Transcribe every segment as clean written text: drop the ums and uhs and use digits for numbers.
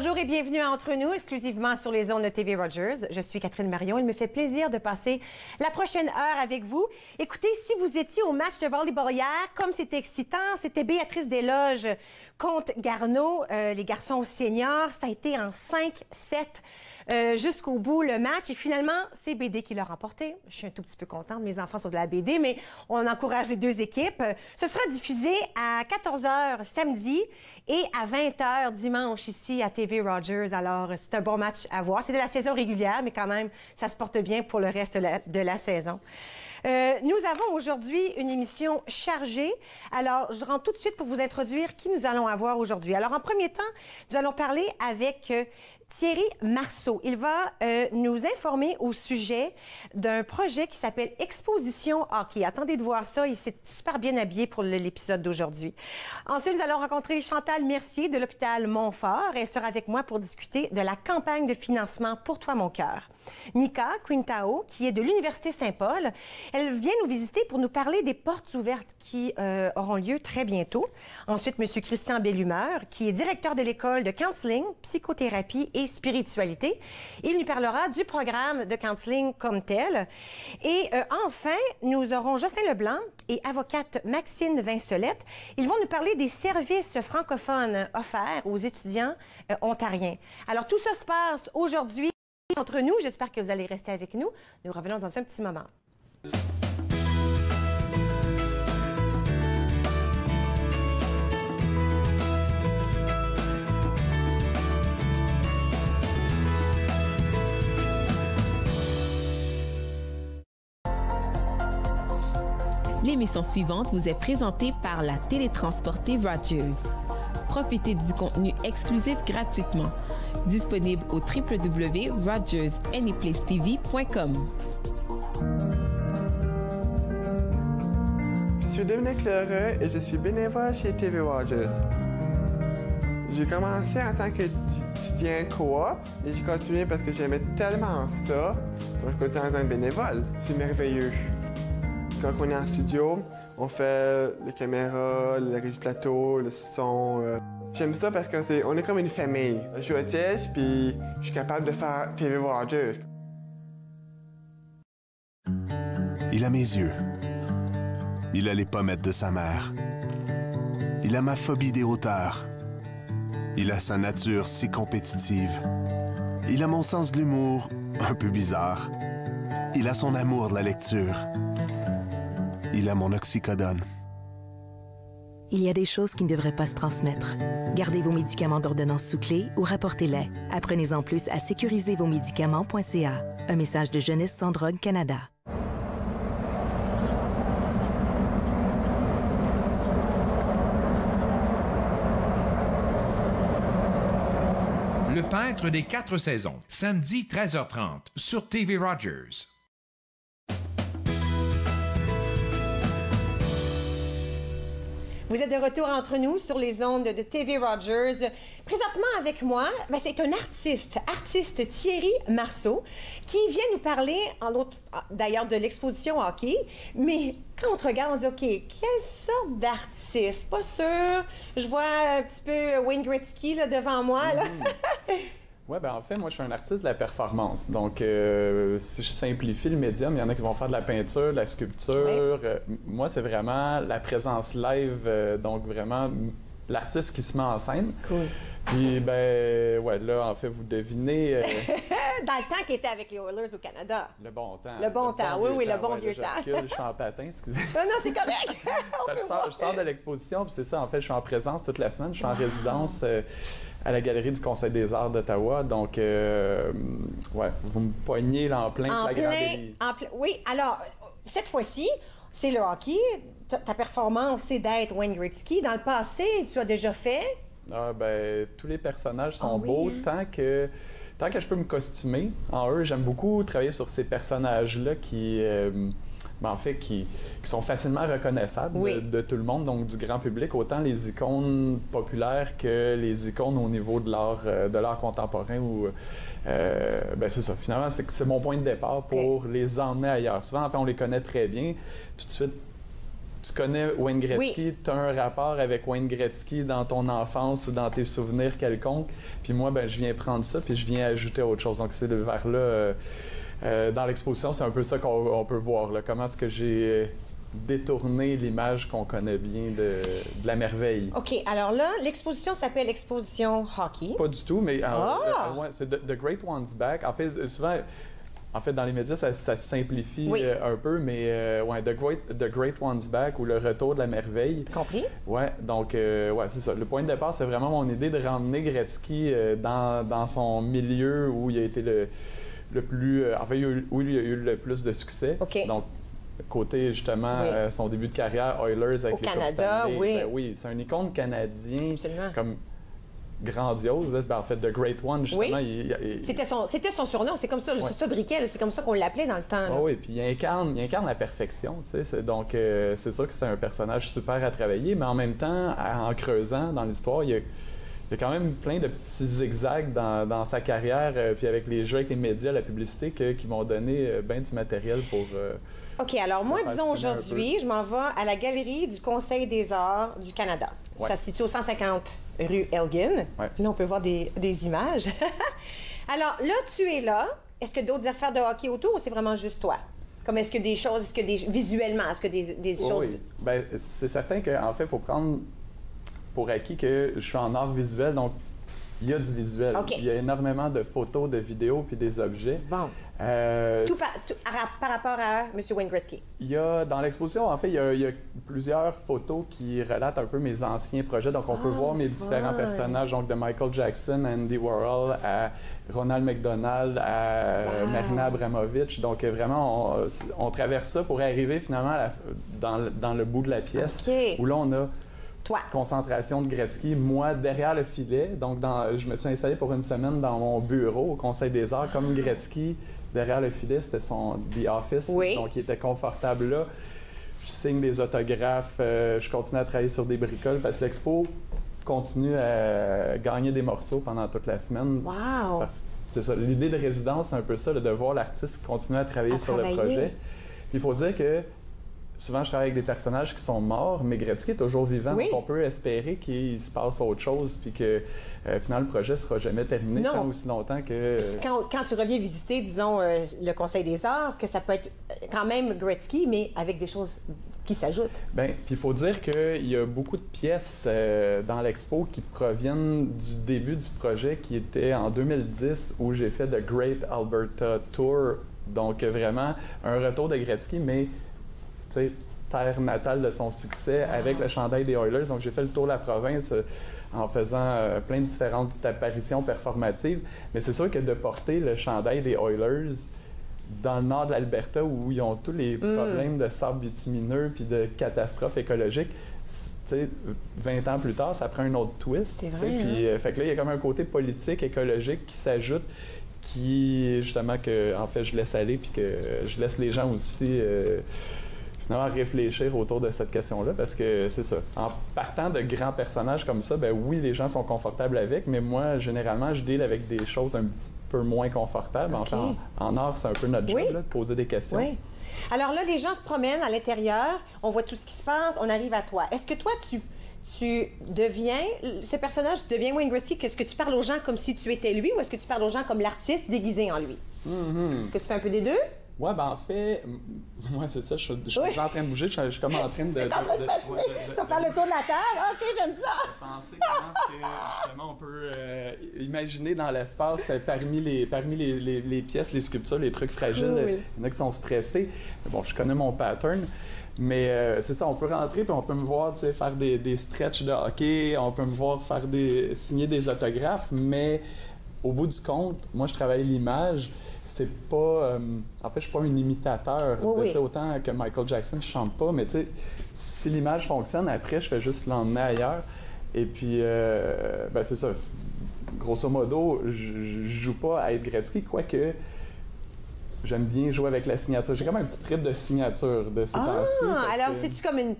Bonjour et bienvenue à Entre nous, exclusivement sur les ondes de TV Rogers. Je suis Catherine Marion. Il me fait plaisir de passer la prochaine heure avec vous. Écoutez, si vous étiez au match de volleyball hier, comme c'était excitant, c'était Béatrice Desloges contre Garneau, les garçons seniors. Ça a été en 5-7 jusqu'au bout le match. Et finalement, c'est BD qui l'a remporté. Je suis un tout petit peu contente. Mes enfants sont de la BD, mais on encourage les deux équipes. Ce sera diffusé à 14h samedi et à 20h dimanche ici à TV Rogers. Alors, c'est un bon match à voir. C'est de la saison régulière, mais quand même, ça se porte bien pour le reste de la saison. Nous avons aujourd'hui une émission chargée. Alors, je rentre tout de suite pour vous introduire qui nous allons avoir aujourd'hui. Alors, en premier temps, nous allons parler avec Thierry Marceau. Il va nous informer au sujet d'un projet qui s'appelle Exposition Hockey. Attendez de voir ça. Il s'est super bien habillé pour l'épisode d'aujourd'hui. Ensuite, nous allons rencontrer Chantal Mercier de l'hôpital Montfort. Elle sera avec moi pour discuter de la campagne de financement Pour toi, mon cœur. Nika Quintao, qui est de l'Université Saint-Paul, elle vient nous visiter pour nous parler des portes ouvertes qui auront lieu très bientôt. Ensuite, M. Christian Bellumeur, qui est directeur de l'école de counseling, psychothérapie et spiritualité. Il nous parlera du programme de counseling comme tel. Et enfin, nous aurons Jocelyn Leblanc et avocate Maxine Vincelette. Ils vont nous parler des services francophones offerts aux étudiants ontariens. Alors, tout ça se passe aujourd'hui entre nous. J'espère que vous allez rester avec nous. Nous revenons dans un petit moment. L'émission suivante vous est présentée par la télétransportée Rogers. Profitez du contenu exclusif gratuitement. Disponible au www.rogersanyplacetv.com. Je suis Dominique Lheureux et je suis bénévole chez TV Rogers. J'ai commencé en tant qu'étudiant coop et j'ai continué parce que j'aimais tellement ça. Donc je continue en tant que bénévole. C'est merveilleux. Quand on est en studio, on fait les caméras, le régie plateau, le son. J'aime ça parce qu'on est comme une famille. Je suis autiste, puis je suis capable de faire TV Rogers. Il a mes yeux. Il a les pommettes de sa mère. Il a ma phobie des hauteurs. Il a sa nature si compétitive. Il a mon sens de l'humour un peu bizarre. Il a son amour de la lecture. Il a mon oxycodone. Il y a des choses qui ne devraient pas se transmettre. Gardez vos médicaments d'ordonnance sous clé ou rapportez-les. Apprenez-en plus à sécurisezvosmédicaments.ca. Un message de Jeunesse sans drogue Canada. Le peintre des 4 saisons, samedi 13h30 sur TV Rogers. Vous êtes de retour entre nous sur les ondes de TV Rogers. Présentement avec moi, c'est un artiste Thierry Marceau, qui vient nous parler, d'ailleurs, de l'exposition hockey. Mais quand on te regarde, on dit, OK, quelle sorte d'artiste? Pas sûr. Je vois un petit peu Wayne Gretzky là, devant moi. Là. Oui, bien en fait, moi, je suis un artiste de la performance. Donc, si je simplifie le médium, il y en a qui vont faire de la peinture, de la sculpture. Oui. Moi, c'est vraiment la présence live, donc vraiment l'artiste qui se met en scène. Cool. Puis, ben, ouais, là, en fait, vous devinez... Dans le temps qu'il était avec les Oilers au Canada. Le bon temps. Le bon temps, oui, le bon vieux temps. Je suis en patin, excusez. Non, c'est correct. Je sors de l'exposition, puis c'est ça, en fait, je suis en présence toute la semaine. Je suis en résidence à la Galerie du Conseil des arts d'Ottawa. Donc, ouais, vous me poignez là en plein flagrant délit. Oui, alors, cette fois-ci, c'est le hockey. Ta performance, c'est d'être Wayne Gretzky. Dans le passé, tu as déjà fait... Ah, ben, tous les personnages sont beaux tant que je peux me costumer en eux. J'aime beaucoup travailler sur ces personnages-là qui sont facilement reconnaissables de tout le monde, donc du grand public, autant les icônes populaires que les icônes au niveau de l'art contemporain. Ben c'est ça, finalement, c'est mon point de départ pour les emmener ailleurs. Souvent, en fait, on les connaît très bien. Tout de suite, tu connais Wayne Gretzky, Oui. tu as un rapport avec Wayne Gretzky dans ton enfance ou dans tes souvenirs quelconques. Puis moi, ben, je viens prendre ça, puis je viens ajouter autre chose. Donc, c'est vers là. Dans l'exposition, c'est un peu ça qu'on peut voir. Là. Comment est-ce que j'ai détourné l'image qu'on connaît bien de la merveille? OK, alors là, l'exposition s'appelle Exposition Hockey. Pas du tout, mais ouais, c'est The Great One's Back. En fait, souvent, dans les médias, ça se simplifie Oui. un peu, mais ouais, The Great One's Back ou Le Retour de la merveille. Compris? Ouais, donc, ouais, c'est ça. Le point de départ, c'est vraiment mon idée de ramener Gretzky dans son milieu où il a été le plus. En fait, où il a eu le plus de succès. OK. Donc, côté, justement, Oui. Son début de carrière, Oilers avec Au les Coupes Canada, Stanley. oui. Ben oui, c'est un icône canadien. Absolument. Comme grandiose. Là. Ben, en fait, The Great One, justement. Oui. C'était son surnom. C'est comme ça, le sobriquet. C'est comme ça qu'on l'appelait dans le temps. Là. Oui, puis il incarne la perfection. Tu sais. Donc, c'est sûr que c'est un personnage super à travailler, mais en même temps, en creusant dans l'histoire, il y a quand même plein de petits zigzags dans sa carrière, puis avec les jeux, avec les médias, la publicité, qui m'ont donné bien du matériel pour... OK, alors moi, faire disons spinner un aujourd'hui, je m'en vais à la Galerie du Conseil des arts du Canada. Ouais. Ça se situe au 150 rue Elgin. Ouais. Là, on peut voir des images. Alors là, tu es là. Est-ce que d'autres affaires de hockey autour ou c'est vraiment juste toi? Comme est-ce que des choses, visuellement, est-ce que des choses... Oui, bien, c'est certain qu'en fait, il faut prendre pour acquis que je suis en art visuel, donc il y a du visuel. OK. Il y a énormément de photos, de vidéos puis des objets. Bon. Tout par rapport à M. Wayne Gretzky. Il y a, dans l'exposition, en fait, il y a plusieurs photos qui relatent un peu mes anciens projets. Donc, on peut voir mes différents personnages, donc de Michael Jackson, Andy Warhol, à Ronald McDonald, à Marina Abramovic. Donc, vraiment, on traverse ça pour arriver finalement dans le bout de la pièce, OK. où là, on a Toi. concentration de Gretzky, moi derrière le filet. Donc, je me suis installé pour une semaine dans mon bureau au Conseil des arts, comme Gretzky. Derrière le filet, c'était son The Office. Oui. Donc, il était confortable là. Je signe des autographes, je continue à travailler sur des bricoles parce que l'expo continue à gagner des morceaux pendant toute la semaine. Wow! Parce que c'est ça, l'idée de résidence, c'est un peu ça, de voir l'artiste continuer à travailler sur le projet. Puis il faut dire que souvent, je travaille avec des personnages qui sont morts, mais Gretzky est toujours vivant. Oui. Donc, on peut espérer qu'il se passe autre chose, puis que finalement, le projet ne sera jamais terminé Non. tant aussi longtemps que... Quand tu reviens visiter, disons, le Conseil des arts, que ça peut être quand même Gretzky, mais avec des choses qui s'ajoutent. Bien, puis il faut dire qu'il y a beaucoup de pièces dans l'expo qui proviennent du début du projet, qui était en 2010, où j'ai fait The Great Alberta Tour. Donc, vraiment, un retour de Gretzky, mais... tu sais, terre natale de son succès avec le chandail des Oilers. Donc, j'ai fait le tour de la province en faisant plein de différentes apparitions performatives. Mais c'est sûr que de porter le chandail des Oilers dans le nord de l'Alberta, où ils ont tous les problèmes de sable bitumineux puis de catastrophes écologiques, tu sais, 20 ans plus tard, ça prend un autre twist. C'est vrai, tu sais. Puis, fait que là, il y a comme un côté politique, écologique qui s'ajoute, qui, justement, que, en fait, je laisse aller puis que je laisse les gens aussi... finalement réfléchir autour de cette question-là, parce que c'est ça. En partant de grands personnages comme ça, ben oui, les gens sont confortables avec, mais moi, généralement, je deal avec des choses un petit peu moins confortables. OK. Enfin, en art, c'est un peu notre job, Oui. là, de poser des questions. Oui. Alors là, les gens se promènent à l'intérieur, on voit tout ce qui se passe, on arrive à toi. Est-ce que toi, tu deviens ce personnage, tu deviens Wayne Gretzky? Est-ce que tu parles aux gens comme si tu étais lui ou est-ce que tu parles aux gens comme l'artiste déguisé en lui? Est-ce que tu fais un peu des deux? Ouais, ben en fait, moi, c'est ça, je suis déjà en train de bouger, je suis comme en train de... T'es en train de patiner, tu vas faire le tour de la table? OK, j'aime ça! Penser comment est-ce que, justement, on peut imaginer dans l'espace, parmi les pièces, les sculptures, les trucs fragiles, Oui. il y en a qui sont stressés. Bon, je connais mon pattern, mais c'est ça, on peut rentrer puis on peut me voir, tu sais, faire des stretches de hockey, on peut me voir signer des autographes, mais au bout du compte, moi, je travaille l'image. C'est pas... en fait, je suis pas un imitateur. Oui, oui. Autant que Michael Jackson, je chante pas, mais tu sais, si l'image fonctionne, après, je fais juste l'emmener ailleurs. Et puis, ben c'est ça. Grosso modo, je joue pas à être Gretzky, quoique j'aime bien jouer avec la signature. J'ai comme un petit trip de signature de ces temps-ci. Alors, c'est-tu comme une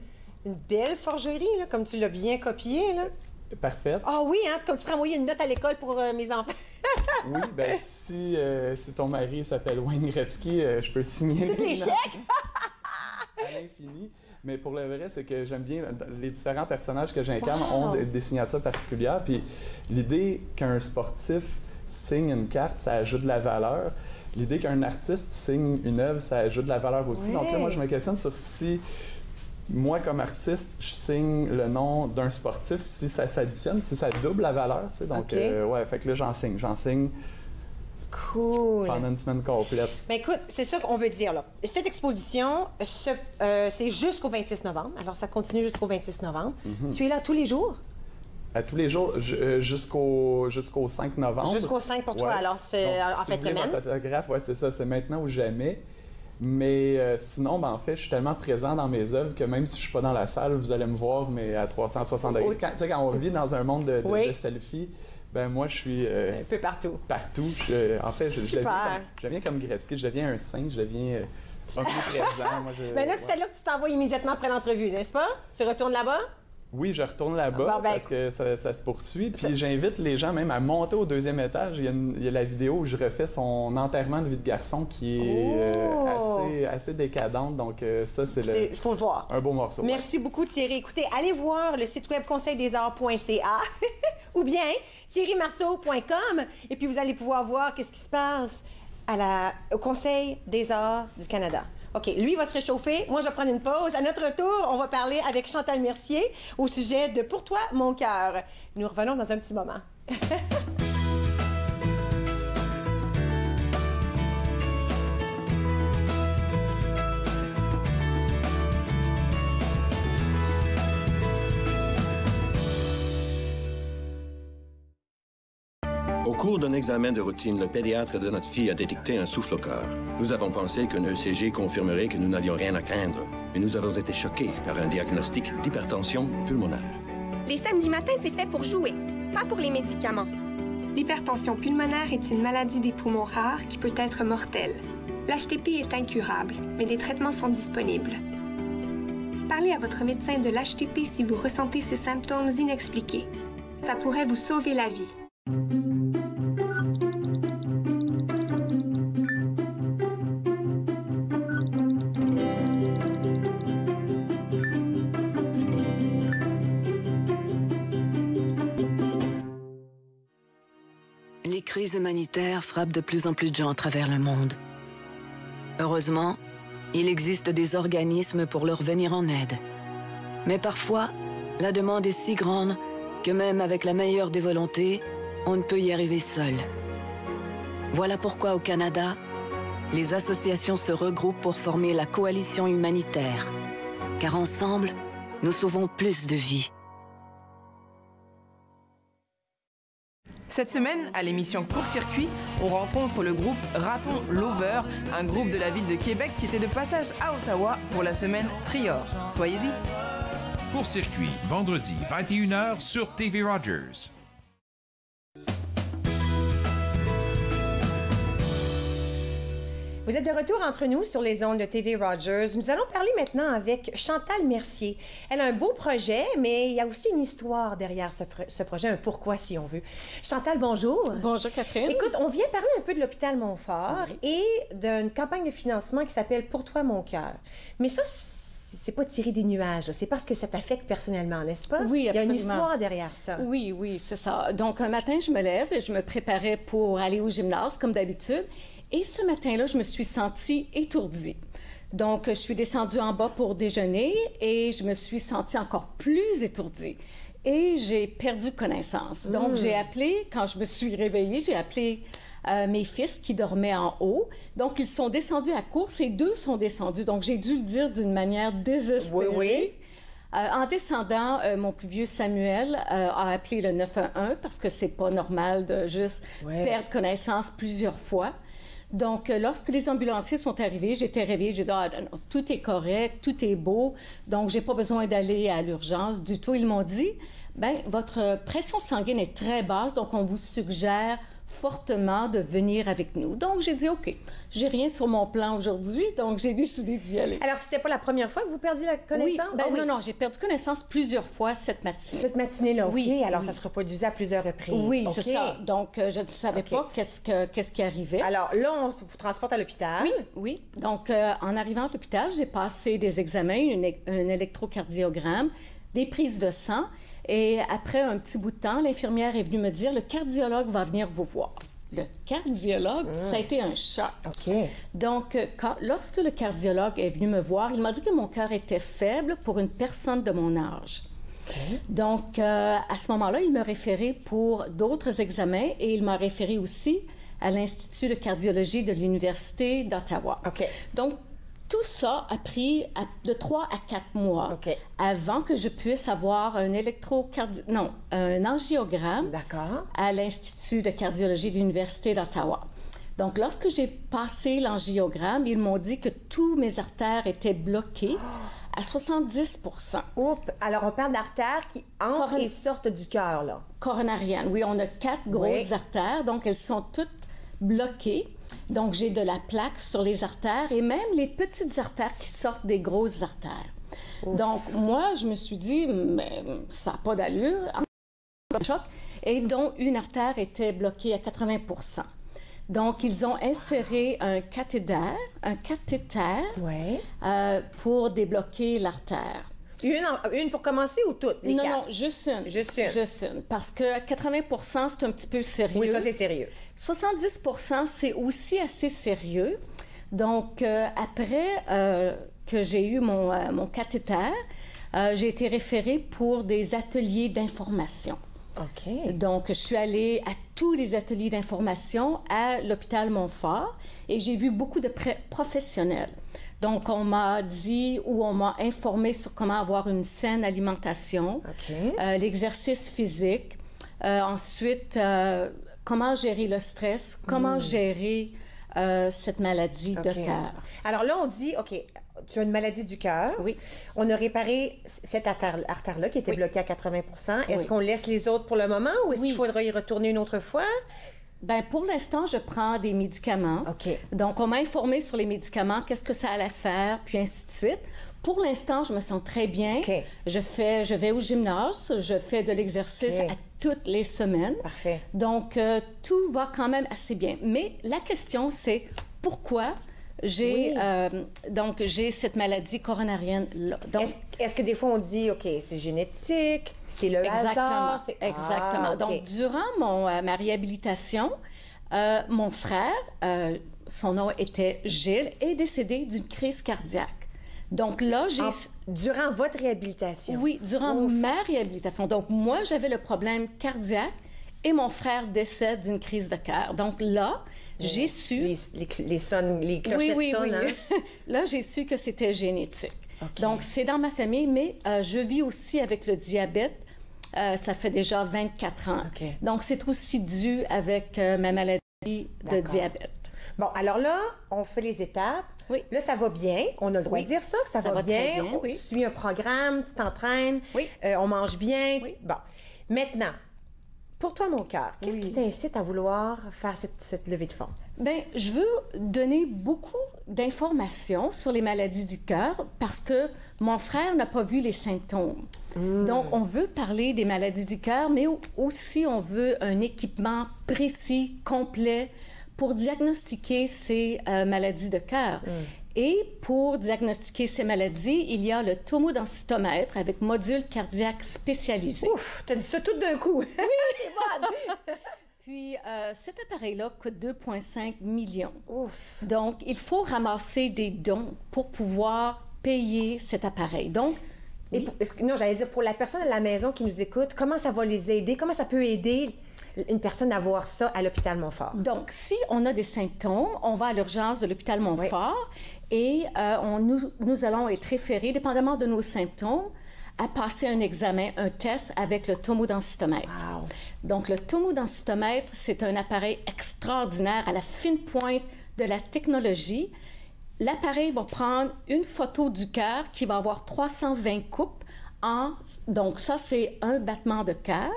belle forgerie, là, comme tu l'as bien copié, là? Parfait. Ah oui, hein, comme tu pourrais envoyer une note à l'école pour mes enfants. Oui, ben si ton mari s'appelle Wayne Gretzky, je peux signer Tous les notes chèques! à l'infini. Mais pour le vrai, c'est que j'aime bien les différents personnages que j'incarne ont des signatures particulières. Puis l'idée qu'un sportif signe une carte, ça ajoute de la valeur. L'idée qu'un artiste signe une œuvre, ça ajoute de la valeur aussi. Oui. Donc là, moi, je me questionne sur si moi, comme artiste, je signe le nom d'un sportif, si ça s'additionne, si ça double la valeur, tu sais. Donc, ouais, fait que là, j'en signe. Cool. Pendant une semaine complète. Mais écoute, c'est ça qu'on veut dire, là. Cette exposition, c'est jusqu'au 26 novembre. Alors, ça continue jusqu'au 26 novembre. Tu es là tous les jours? À tous les jours, jusqu'au 5 novembre. Jusqu'au 5 pour toi, alors c'est en fin de semaine? Votre autographe, ouais, c'est ça, c'est maintenant ou jamais. Mais sinon, ben, en fait, je suis tellement présent dans mes œuvres que même si je suis pas dans la salle, vous allez me voir, mais à 360 degrés. Tu sais, quand on vit dans un monde de selfies, ben moi, je suis... un peu partout. Partout. En fait, je deviens comme Gretzky, je deviens un saint, je deviens un peu présent. Moi, Mais là, c'est là que tu t'envoies immédiatement après l'entrevue, n'est-ce pas? Tu retournes là-bas? Oui, je retourne là-bas parce que ça se poursuit. Puis j'invite les gens même à monter au 2e étage. Il y a la vidéo où je refais son enterrement de vie de garçon qui est assez décadente. Donc ça, c'est faut le voir. Un beau morceau. Merci beaucoup, Thierry. Écoutez, allez voir le site web conseildesarts.ca ou bien thierrymarceau.com et puis vous allez pouvoir voir qu'est-ce qui se passe au Conseil des arts du Canada. OK, lui va se réchauffer. Moi, je vais prendre une pause. À notre retour, on va parler avec Chantal Mercier au sujet de Pour toi, mon cœur. Nous revenons dans un petit moment. Au cours d'un examen de routine, le pédiatre de notre fille a détecté un souffle au cœur. Nous avons pensé qu'un ECG confirmerait que nous n'avions rien à craindre, mais nous avons été choqués par un diagnostic d'hypertension pulmonaire. Les samedis matins, c'est fait pour jouer, pas pour les médicaments. L'hypertension pulmonaire est une maladie des poumons rares qui peut être mortelle. L'HTP est incurable, mais des traitements sont disponibles. Parlez à votre médecin de l'HTP si vous ressentez ces symptômes inexpliqués. Ça pourrait vous sauver la vie. Les crises humanitaires frappent de plus en plus de gens à travers le monde. Heureusement, il existe des organismes pour leur venir en aide. Mais parfois, la demande est si grande que même avec la meilleure des volontés, on ne peut y arriver seul. Voilà pourquoi au Canada, les associations se regroupent pour former la coalition humanitaire. Car ensemble, nous sauvons plus de vies. Cette semaine, à l'émission Court-Circuit, on rencontre le groupe Raton Lover, un groupe de la ville de Québec qui était de passage à Ottawa pour la semaine Trior. Soyez-y. Court-Circuit, vendredi, 21h sur TV Rogers. Vous êtes de retour entre nous sur les ondes de TV Rogers. Nous allons parler maintenant avec Chantal Mercier. Elle a un beau projet, mais il y a aussi une histoire derrière ce projet, un pourquoi si on veut. Chantal, bonjour. Bonjour Catherine. Écoute, on vient parler un peu de l'hôpital Montfort et d'une campagne de financement qui s'appelle Pour toi, mon cœur. Mais ça, c'est pas tiré des nuages, c'est parce que ça t'affecte personnellement, n'est-ce pas? Oui, absolument. Il y a une histoire derrière ça. Oui, oui, c'est ça. Donc, un matin, je me lève et je me préparais pour aller au gymnase, comme d'habitude. Et ce matin-là, je me suis sentie étourdie. Donc, je suis descendue en bas pour déjeuner et je me suis sentie encore plus étourdie. Et j'ai perdu connaissance. Donc, j'ai appelé, quand je me suis réveillée, j'ai appelé mes fils qui dormaient en haut. Donc, ils sont descendus à course et 2 sont descendus. Donc, j'ai dû le dire d'une manière désespérée. Oui, oui. En descendant, mon plus vieux Samuel a appelé le 911 parce que c'est pas normal de juste perdre connaissance plusieurs fois. Donc, lorsque les ambulanciers sont arrivés, j'étais réveillée, j'ai dit « tout est correct, tout est beau, donc j'ai pas besoin d'aller à l'urgence du tout. » Ils m'ont dit « Bien, votre pression sanguine est très basse, donc on vous suggère fortement de venir avec nous. Donc, j'ai dit, OK, j'ai rien sur mon plan aujourd'hui, donc j'ai décidé d'y aller. Alors, c'était pas la première fois que vous perdiez la connaissance? Oui, non, j'ai perdu connaissance plusieurs fois cette matinée. Cette matinée-là, OK. Oui, Alors, ça se reproduisait à plusieurs reprises. Oui, okay. c'est ça. Donc, je ne savais pas qu'est-ce qui arrivait. Alors, là, on vous transporte à l'hôpital. Oui. Donc, en arrivant à l'hôpital, j'ai passé des examens, un électrocardiogramme, des prises de sang. Et après un petit bout de temps, l'infirmière est venue me dire, le cardiologue va venir vous voir. Le cardiologue, ça a été un choc. OK. Donc, lorsque le cardiologue est venu me voir, il m'a dit que mon cœur était faible pour une personne de mon âge. Okay. Donc, à ce moment-là, il m'a référé pour d'autres examens et il m'a référé aussi à l'Institut de cardiologie de l'Université d'Ottawa. OK. Donc, tout ça a pris de 3 à 4 mois avant que je puisse avoir un angiogramme à l'Institut de cardiologie de l'Université d'Ottawa. Donc, lorsque j'ai passé l'angiogramme, ils m'ont dit que tous mes artères étaient bloquées à 70 %. Oups! Alors, on parle d'artères qui entrent et sortent du cœur, là. Coronariennes. Oui, on a 4 grosses artères, donc elles sont toutes bloquées. Donc, j'ai de la plaque sur les artères et même les petites artères qui sortent des grosses artères. Ouf. Donc, moi, je me suis dit, mais ça n'a pas d'allure. Et dont une artère était bloquée à 80 %. Donc, ils ont inséré un cathéter pour débloquer l'artère. Une pour commencer ou toutes? Les 4? Non, juste une. Juste une. Parce que 80 % c'est un petit peu sérieux. Oui, ça, c'est sérieux. 70 % c'est aussi assez sérieux. Donc, après que j'ai eu mon cathéter, j'ai été référée pour des ateliers d'information. OK. Donc, je suis allée à tous les ateliers d'information à l'hôpital Montfort et j'ai vu beaucoup de professionnels. Donc, on m'a dit ou on m'a informé sur comment avoir une saine alimentation, l'exercice physique, ensuite, comment gérer le stress, comment gérer cette maladie de cœur. Alors là, on dit, OK, tu as une maladie du cœur. Oui. On a réparé cette artère-là qui était bloquée à 80 %. Est-ce qu'on laisse les autres pour le moment ou est-ce qu'il faudra y retourner une autre fois? Bien, pour l'instant, je prends des médicaments. OK. Donc, on m'a informé sur les médicaments, qu'est-ce que ça allait faire, puis ainsi de suite. Pour l'instant, je me sens très bien. OK. Je vais au gymnase, je fais de l'exercice à toutes les semaines. Parfait. Donc, tout va quand même assez bien. Mais la question, c'est pourquoi j'ai cette maladie coronarienne-là. Est-ce que des fois, on dit, OK, c'est génétique, c'est le hasard? Exactement. Ah, okay. Donc, durant ma réhabilitation, mon frère, son nom était Gilles, est décédé d'une crise cardiaque. Donc là, durant votre réhabilitation? Oui, durant ma réhabilitation. Donc, moi, j'avais le problème cardiaque et mon frère décède d'une crise de cœur. Donc là, j'ai su... Les clochettes sonnent, hein? Là, j'ai su que c'était génétique. Okay. Donc, c'est dans ma famille, mais je vis aussi avec le diabète. Ça fait déjà 24 ans. Okay. Donc, c'est aussi dû avec ma maladie de diabète. Bon, alors là, on fait les étapes. Oui. Là, ça va bien. On a le droit de dire ça, que ça va bien. Tu suis un programme, tu t'entraînes, on mange bien. Oui. Bon. Maintenant, pour toi, mon cœur, qu'est-ce qui t'incite à vouloir faire cette levée de fonds? Bien, je veux donner beaucoup d'informations sur les maladies du cœur parce que mon frère n'a pas vu les symptômes. Donc, on veut parler des maladies du cœur, mais aussi on veut un équipement précis, complet, pour diagnostiquer ces maladies de cœur. Et pour diagnostiquer ces maladies, il y a le tomodensitomètre avec module cardiaque spécialisé. Ouf, t'as dit ça tout d'un coup. Oui, c'est bonne. Puis, cet appareil-là coûte 2,5 millions. Ouf. Donc, il faut ramasser des dons pour pouvoir payer cet appareil. Donc, non, j'allais dire, pour la personne à la maison qui nous écoute, comment ça va les aider? Comment ça peut aider une personne à voir ça à l'hôpital Montfort? Donc, si on a des symptômes, on va à l'urgence de l'hôpital Montfort et nous allons être référés, dépendamment de nos symptômes, à passer un examen, un test avec le tomodensitomètre. Wow. Donc, le tomodensitomètre, c'est un appareil extraordinaire à la fine pointe de la technologie. L'appareil va prendre une photo du cœur qui va avoir 320 coupes. Donc, ça, c'est un battement de cœur.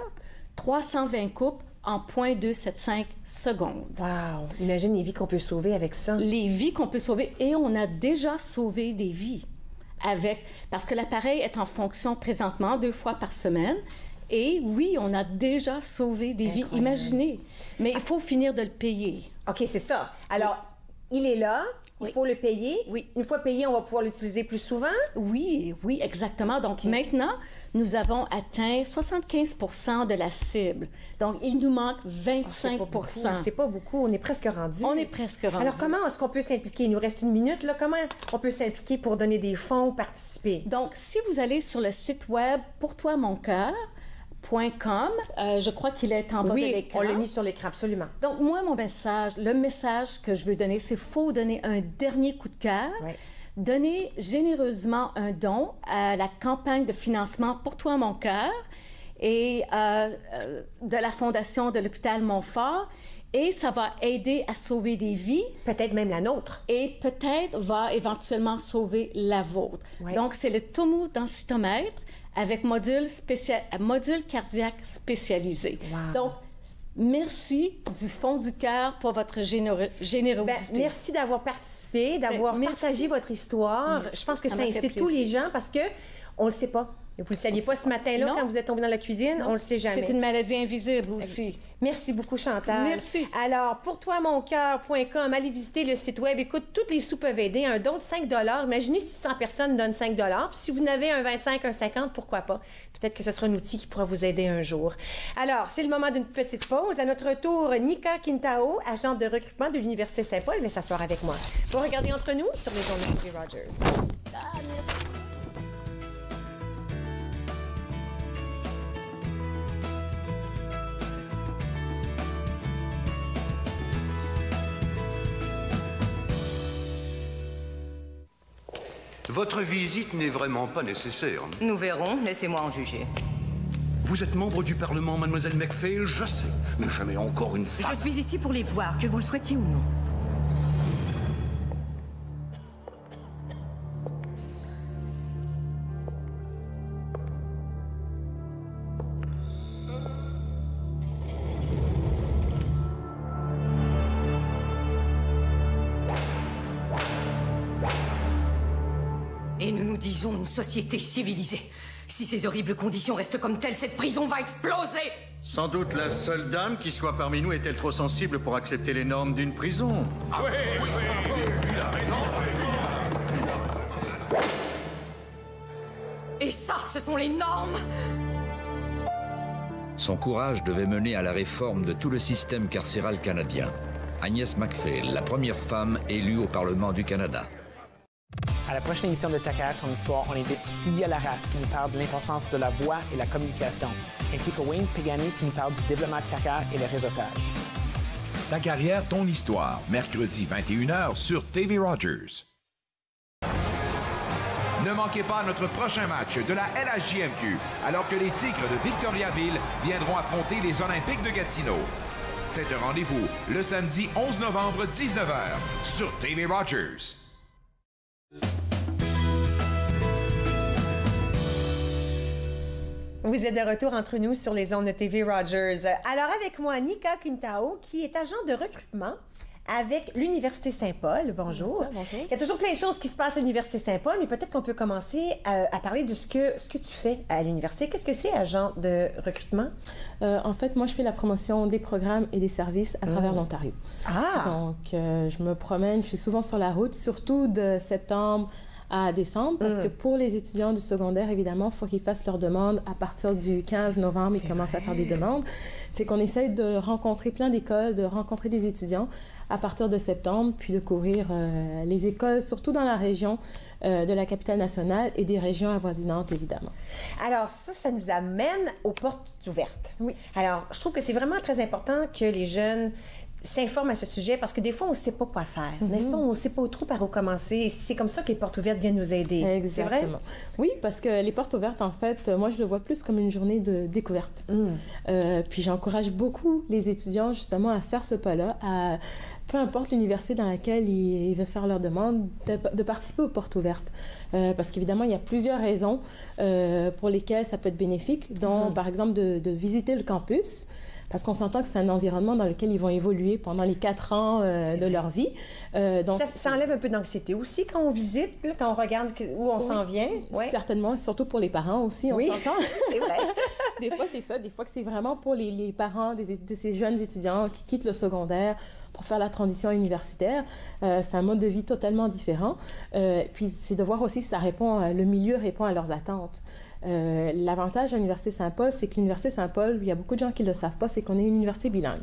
320 coupes en 0.275 secondes. Wow! Imagine les vies qu'on peut sauver avec ça. Les vies qu'on peut sauver, et on a déjà sauvé des vies parce que l'appareil est en fonction présentement 2 fois par semaine. Et oui, on a déjà sauvé des vies, imaginez. Mais il faut finir de le payer. OK, c'est ça. Alors, il est là. Il faut le payer. Oui. Une fois payé, on va pouvoir l'utiliser plus souvent. Oui, exactement. Donc maintenant, nous avons atteint 75 % de la cible. Donc, il nous manque 25 %. C'est pas beaucoup. On est presque rendu. On est presque rendu. Alors, comment est-ce qu'on peut s'impliquer? Il nous reste 1 minute. Là. Comment on peut s'impliquer pour donner des fonds ou participer? Donc, si vous allez sur le site web pourtoimoncoeur.com, je crois qu'il est en bas de l'écran. Oui, on l'a mis sur l'écran, absolument. Donc, moi, le message que je veux donner, c'est qu'il faut donner un dernier coup de cœur. Ouais. Donnez généreusement un don à la campagne de financement Pour toi, mon cœur et de la Fondation de l'hôpital Montfort. Et ça va aider à sauver des vies. Peut-être même la nôtre. Et peut-être va éventuellement sauver la vôtre. Ouais. Donc, c'est le tomodensitomètre avec module cardiaque spécialisé. Wow. Donc, merci du fond du cœur pour votre générosité. Merci d'avoir participé, d'avoir partagé votre histoire. Merci. Je pense que ça m'a fait incite tous les plaisir. gens parce qu'on ne le sait pas. Vous ne le saviez pas ce matin-là Non. quand vous êtes tombé dans la cuisine, on ne le sait jamais. C'est une maladie invisible aussi. Merci beaucoup, Chantal. Merci. Alors, pourtoimoncoeur.com, allez visiter le site web. Écoute, toutes les sous peuvent aider. Un don de 5 $. Imaginez si 100 personnes donnent 5 $. Puis si vous en avez un 25, un 50, pourquoi pas? Peut-être que ce sera un outil qui pourra vous aider un jour. Alors, c'est le moment d'une petite pause. À notre retour, Nika Quintao, agente de recrutement de l'Université Saint-Paul, va s'asseoir avec moi. Pour regarder entre nous sur les ondes de TV Rogers. Merci. Votre visite n'est vraiment pas nécessaire. Nous verrons, laissez-moi en juger. Vous êtes membre du Parlement, mademoiselle McPhail, je sais, mais jamais encore une femme. Je suis ici pour les voir, que vous le souhaitiez ou non. Et nous nous disons une société civilisée. Si ces horribles conditions restent comme telles, cette prison va exploser! Sans doute la seule dame qui soit parmi nous est-elle trop sensible pour accepter les normes d'une prison. Ah oui, il a raison. Et ça, ce sont les normes! Son courage devait mener à la réforme de tout le système carcéral canadien. Agnès McPhail, la première femme élue au Parlement du Canada. À la prochaine émission de Ta carrière, ton histoire, on invite Sylvia Larrasse qui nous parle de l'importance de la voix et la communication, ainsi que Wayne Pegani qui nous parle du développement de carrière et le réseautage. Ta carrière, ton histoire, mercredi 21h sur TV Rogers. Ne manquez pas notre prochain match de la LHJMQ, alors que les Tigres de Victoriaville viendront affronter les Olympiques de Gatineau. C'est un rendez-vous le samedi 11 novembre 19h sur TV Rogers. Vous êtes de retour entre nous sur les ondes de TV Rogers. Alors, avec moi, Nika Quintao, qui est agent de recrutement avec l'Université Saint-Paul. Bonjour. Bonjour. Il y a toujours plein de choses qui se passent à l'Université Saint-Paul, mais peut-être qu'on peut commencer à parler de ce que tu fais à l'université. Qu'est-ce que c'est, agent de recrutement? En fait, moi, je fais la promotion des programmes et des services à travers l'Ontario. Ah! Donc, je me promène, je suis souvent sur la route, surtout de septembre à décembre, parce que pour les étudiants du secondaire, évidemment, il faut qu'ils fassent leurs demandes à partir du 15 novembre. Ils commencent à faire des demandes. Fait qu'on essaye de rencontrer plein d'écoles, de rencontrer des étudiants à partir de septembre, puis de couvrir les écoles, surtout dans la région de la capitale nationale et des régions avoisinantes, évidemment. Alors ça nous amène aux portes ouvertes. Oui. Alors, je trouve que c'est vraiment très important que les jeunes s'informent à ce sujet parce que des fois, on ne sait pas quoi faire, n'est-ce pas? On ne sait pas trop par où commencer. C'est comme ça que les portes ouvertes viennent nous aider. Exactement. C'est vrai? Oui, parce que les portes ouvertes, en fait, moi, je le vois plus comme une journée de découverte. Puis j'encourage beaucoup les étudiants, justement, à faire ce pas-là, à peu importe l'université dans laquelle ils veulent faire leur demande, de participer aux portes ouvertes. Parce qu'évidemment, il y a plusieurs raisons pour lesquelles ça peut être bénéfique, dont, par exemple, de visiter le campus. parce qu'on s'entend que c'est un environnement dans lequel ils vont évoluer pendant les 4 ans de leur vie. Donc, ça enlève un peu d'anxiété aussi quand on visite, là, quand on regarde où on s'en vient. Oui. Certainement, surtout pour les parents aussi, on s'entend. C'est vrai. Des fois, c'est ça. Des fois, c'est vraiment pour les parents de ces jeunes étudiants qui quittent le secondaire pour faire la transition universitaire. C'est un mode de vie totalement différent. Puis, c'est de voir aussi si le milieu répond à leurs attentes. L'avantage à l'Université Saint-Paul, c'est que l'Université Saint-Paul, il y a beaucoup de gens qui ne le savent pas, c'est qu'on est une université bilingue.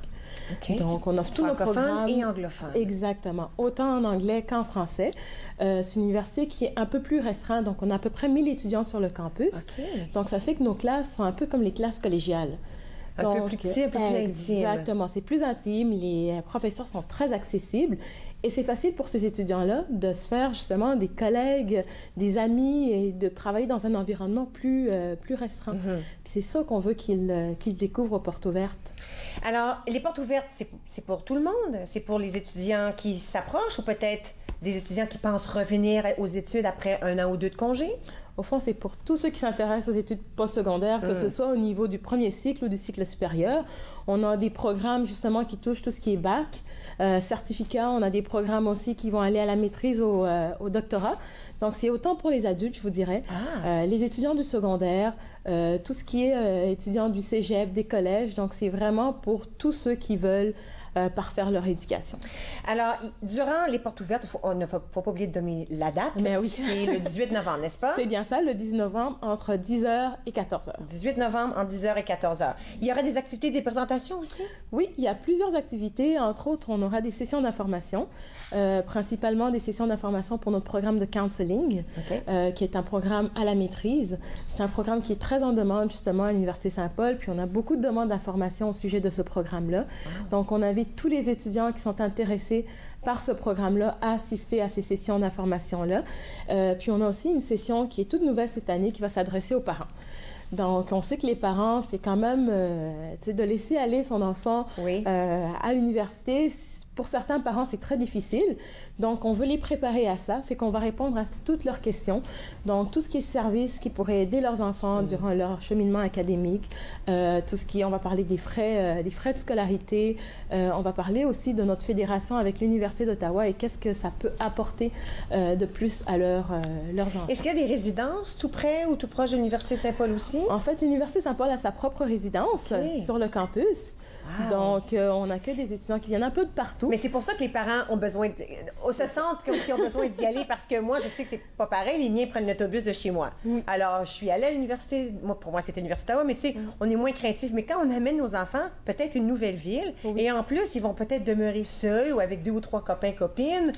Okay. Donc, on offre tous nos programmes. Et anglophone. Exactement. Autant en anglais qu'en français. C'est une université qui est un peu plus restreinte. Donc, on a à peu près 1000 étudiants sur le campus. Okay. Donc, ça fait que nos classes sont un peu comme les classes collégiales. Un peu plus petit, un peu plus intime. Exactement. C'est plus intime. Les professeurs sont très accessibles. Et c'est facile pour ces étudiants-là de se faire justement des collègues, des amis et de travailler dans un environnement plus restreint. C'est ça qu'on veut qu'ils découvrent aux portes ouvertes. Alors, les portes ouvertes, c'est pour tout le monde? C'est pour les étudiants qui s'approchent ou peut-être des étudiants qui pensent revenir aux études après 1 an ou 2 de congé? Au fond, c'est pour tous ceux qui s'intéressent aux études postsecondaires, que ce soit au niveau du premier cycle ou du cycle supérieur. On a des programmes, justement, qui touchent tout ce qui est bac, certificat. On a des programmes aussi qui vont aller à la maîtrise au doctorat. Donc, c'est autant pour les adultes, je vous dirais, les étudiants du secondaire, tout ce qui est étudiants du cégep, des collèges. Donc, c'est vraiment pour tous ceux qui veulent parfaire leur éducation. Alors, durant les portes ouvertes, il ne faut pas oublier de donner la date. Mais oui. C'est le 18 novembre, n'est-ce pas? C'est bien ça, le 10 novembre, entre 10h et 14h. 18 novembre, entre 10h et 14h. Il y aura des activités, des présentations aussi? Oui, il y a plusieurs activités. Entre autres, on aura des sessions d'information, principalement des sessions d'information pour notre programme de counseling, qui est un programme à la maîtrise. C'est un programme qui est très en demande, justement, à l'Université Saint-Paul, puis on a beaucoup de demandes d'informations au sujet de ce programme-là. Donc, on invite tous les étudiants qui sont intéressés par ce programme-là à assister à ces sessions d'information-là. Puis on a aussi une session qui est toute nouvelle cette année qui va s'adresser aux parents. Donc, on sait que les parents, c'est quand même de laisser aller son enfant à l'université. Pour certains parents, c'est très difficile. Donc, on veut les préparer à ça, fait qu'on va répondre à toutes leurs questions. Donc, tout ce qui est service qui pourrait aider leurs enfants durant leur cheminement académique, tout ce qui est, on va parler des frais de scolarité, on va parler aussi de notre fédération avec l'Université d'Ottawa et qu'est-ce que ça peut apporter de plus à leurs enfants. Est-ce qu'il y a des résidences tout près ou tout proche de l'Université Saint-Paul aussi? En fait, l'Université Saint-Paul a sa propre résidence sur le campus. Donc, on accueille des étudiants qui viennent un peu de partout. Mais c'est pour ça que les parents ont besoin, se sentent comme s'ils ont besoin d'y aller parce que moi, je sais que c'est pas pareil. Les miens prennent l'autobus de chez moi. Alors, je suis allée à l'université. Pour moi, c'était l'Université d'Ottawa, mais tu sais, on est moins craintif. Mais quand on amène nos enfants, peut-être une nouvelle ville, et en plus, ils vont peut-être demeurer seuls ou avec 2 ou 3 copains, copines.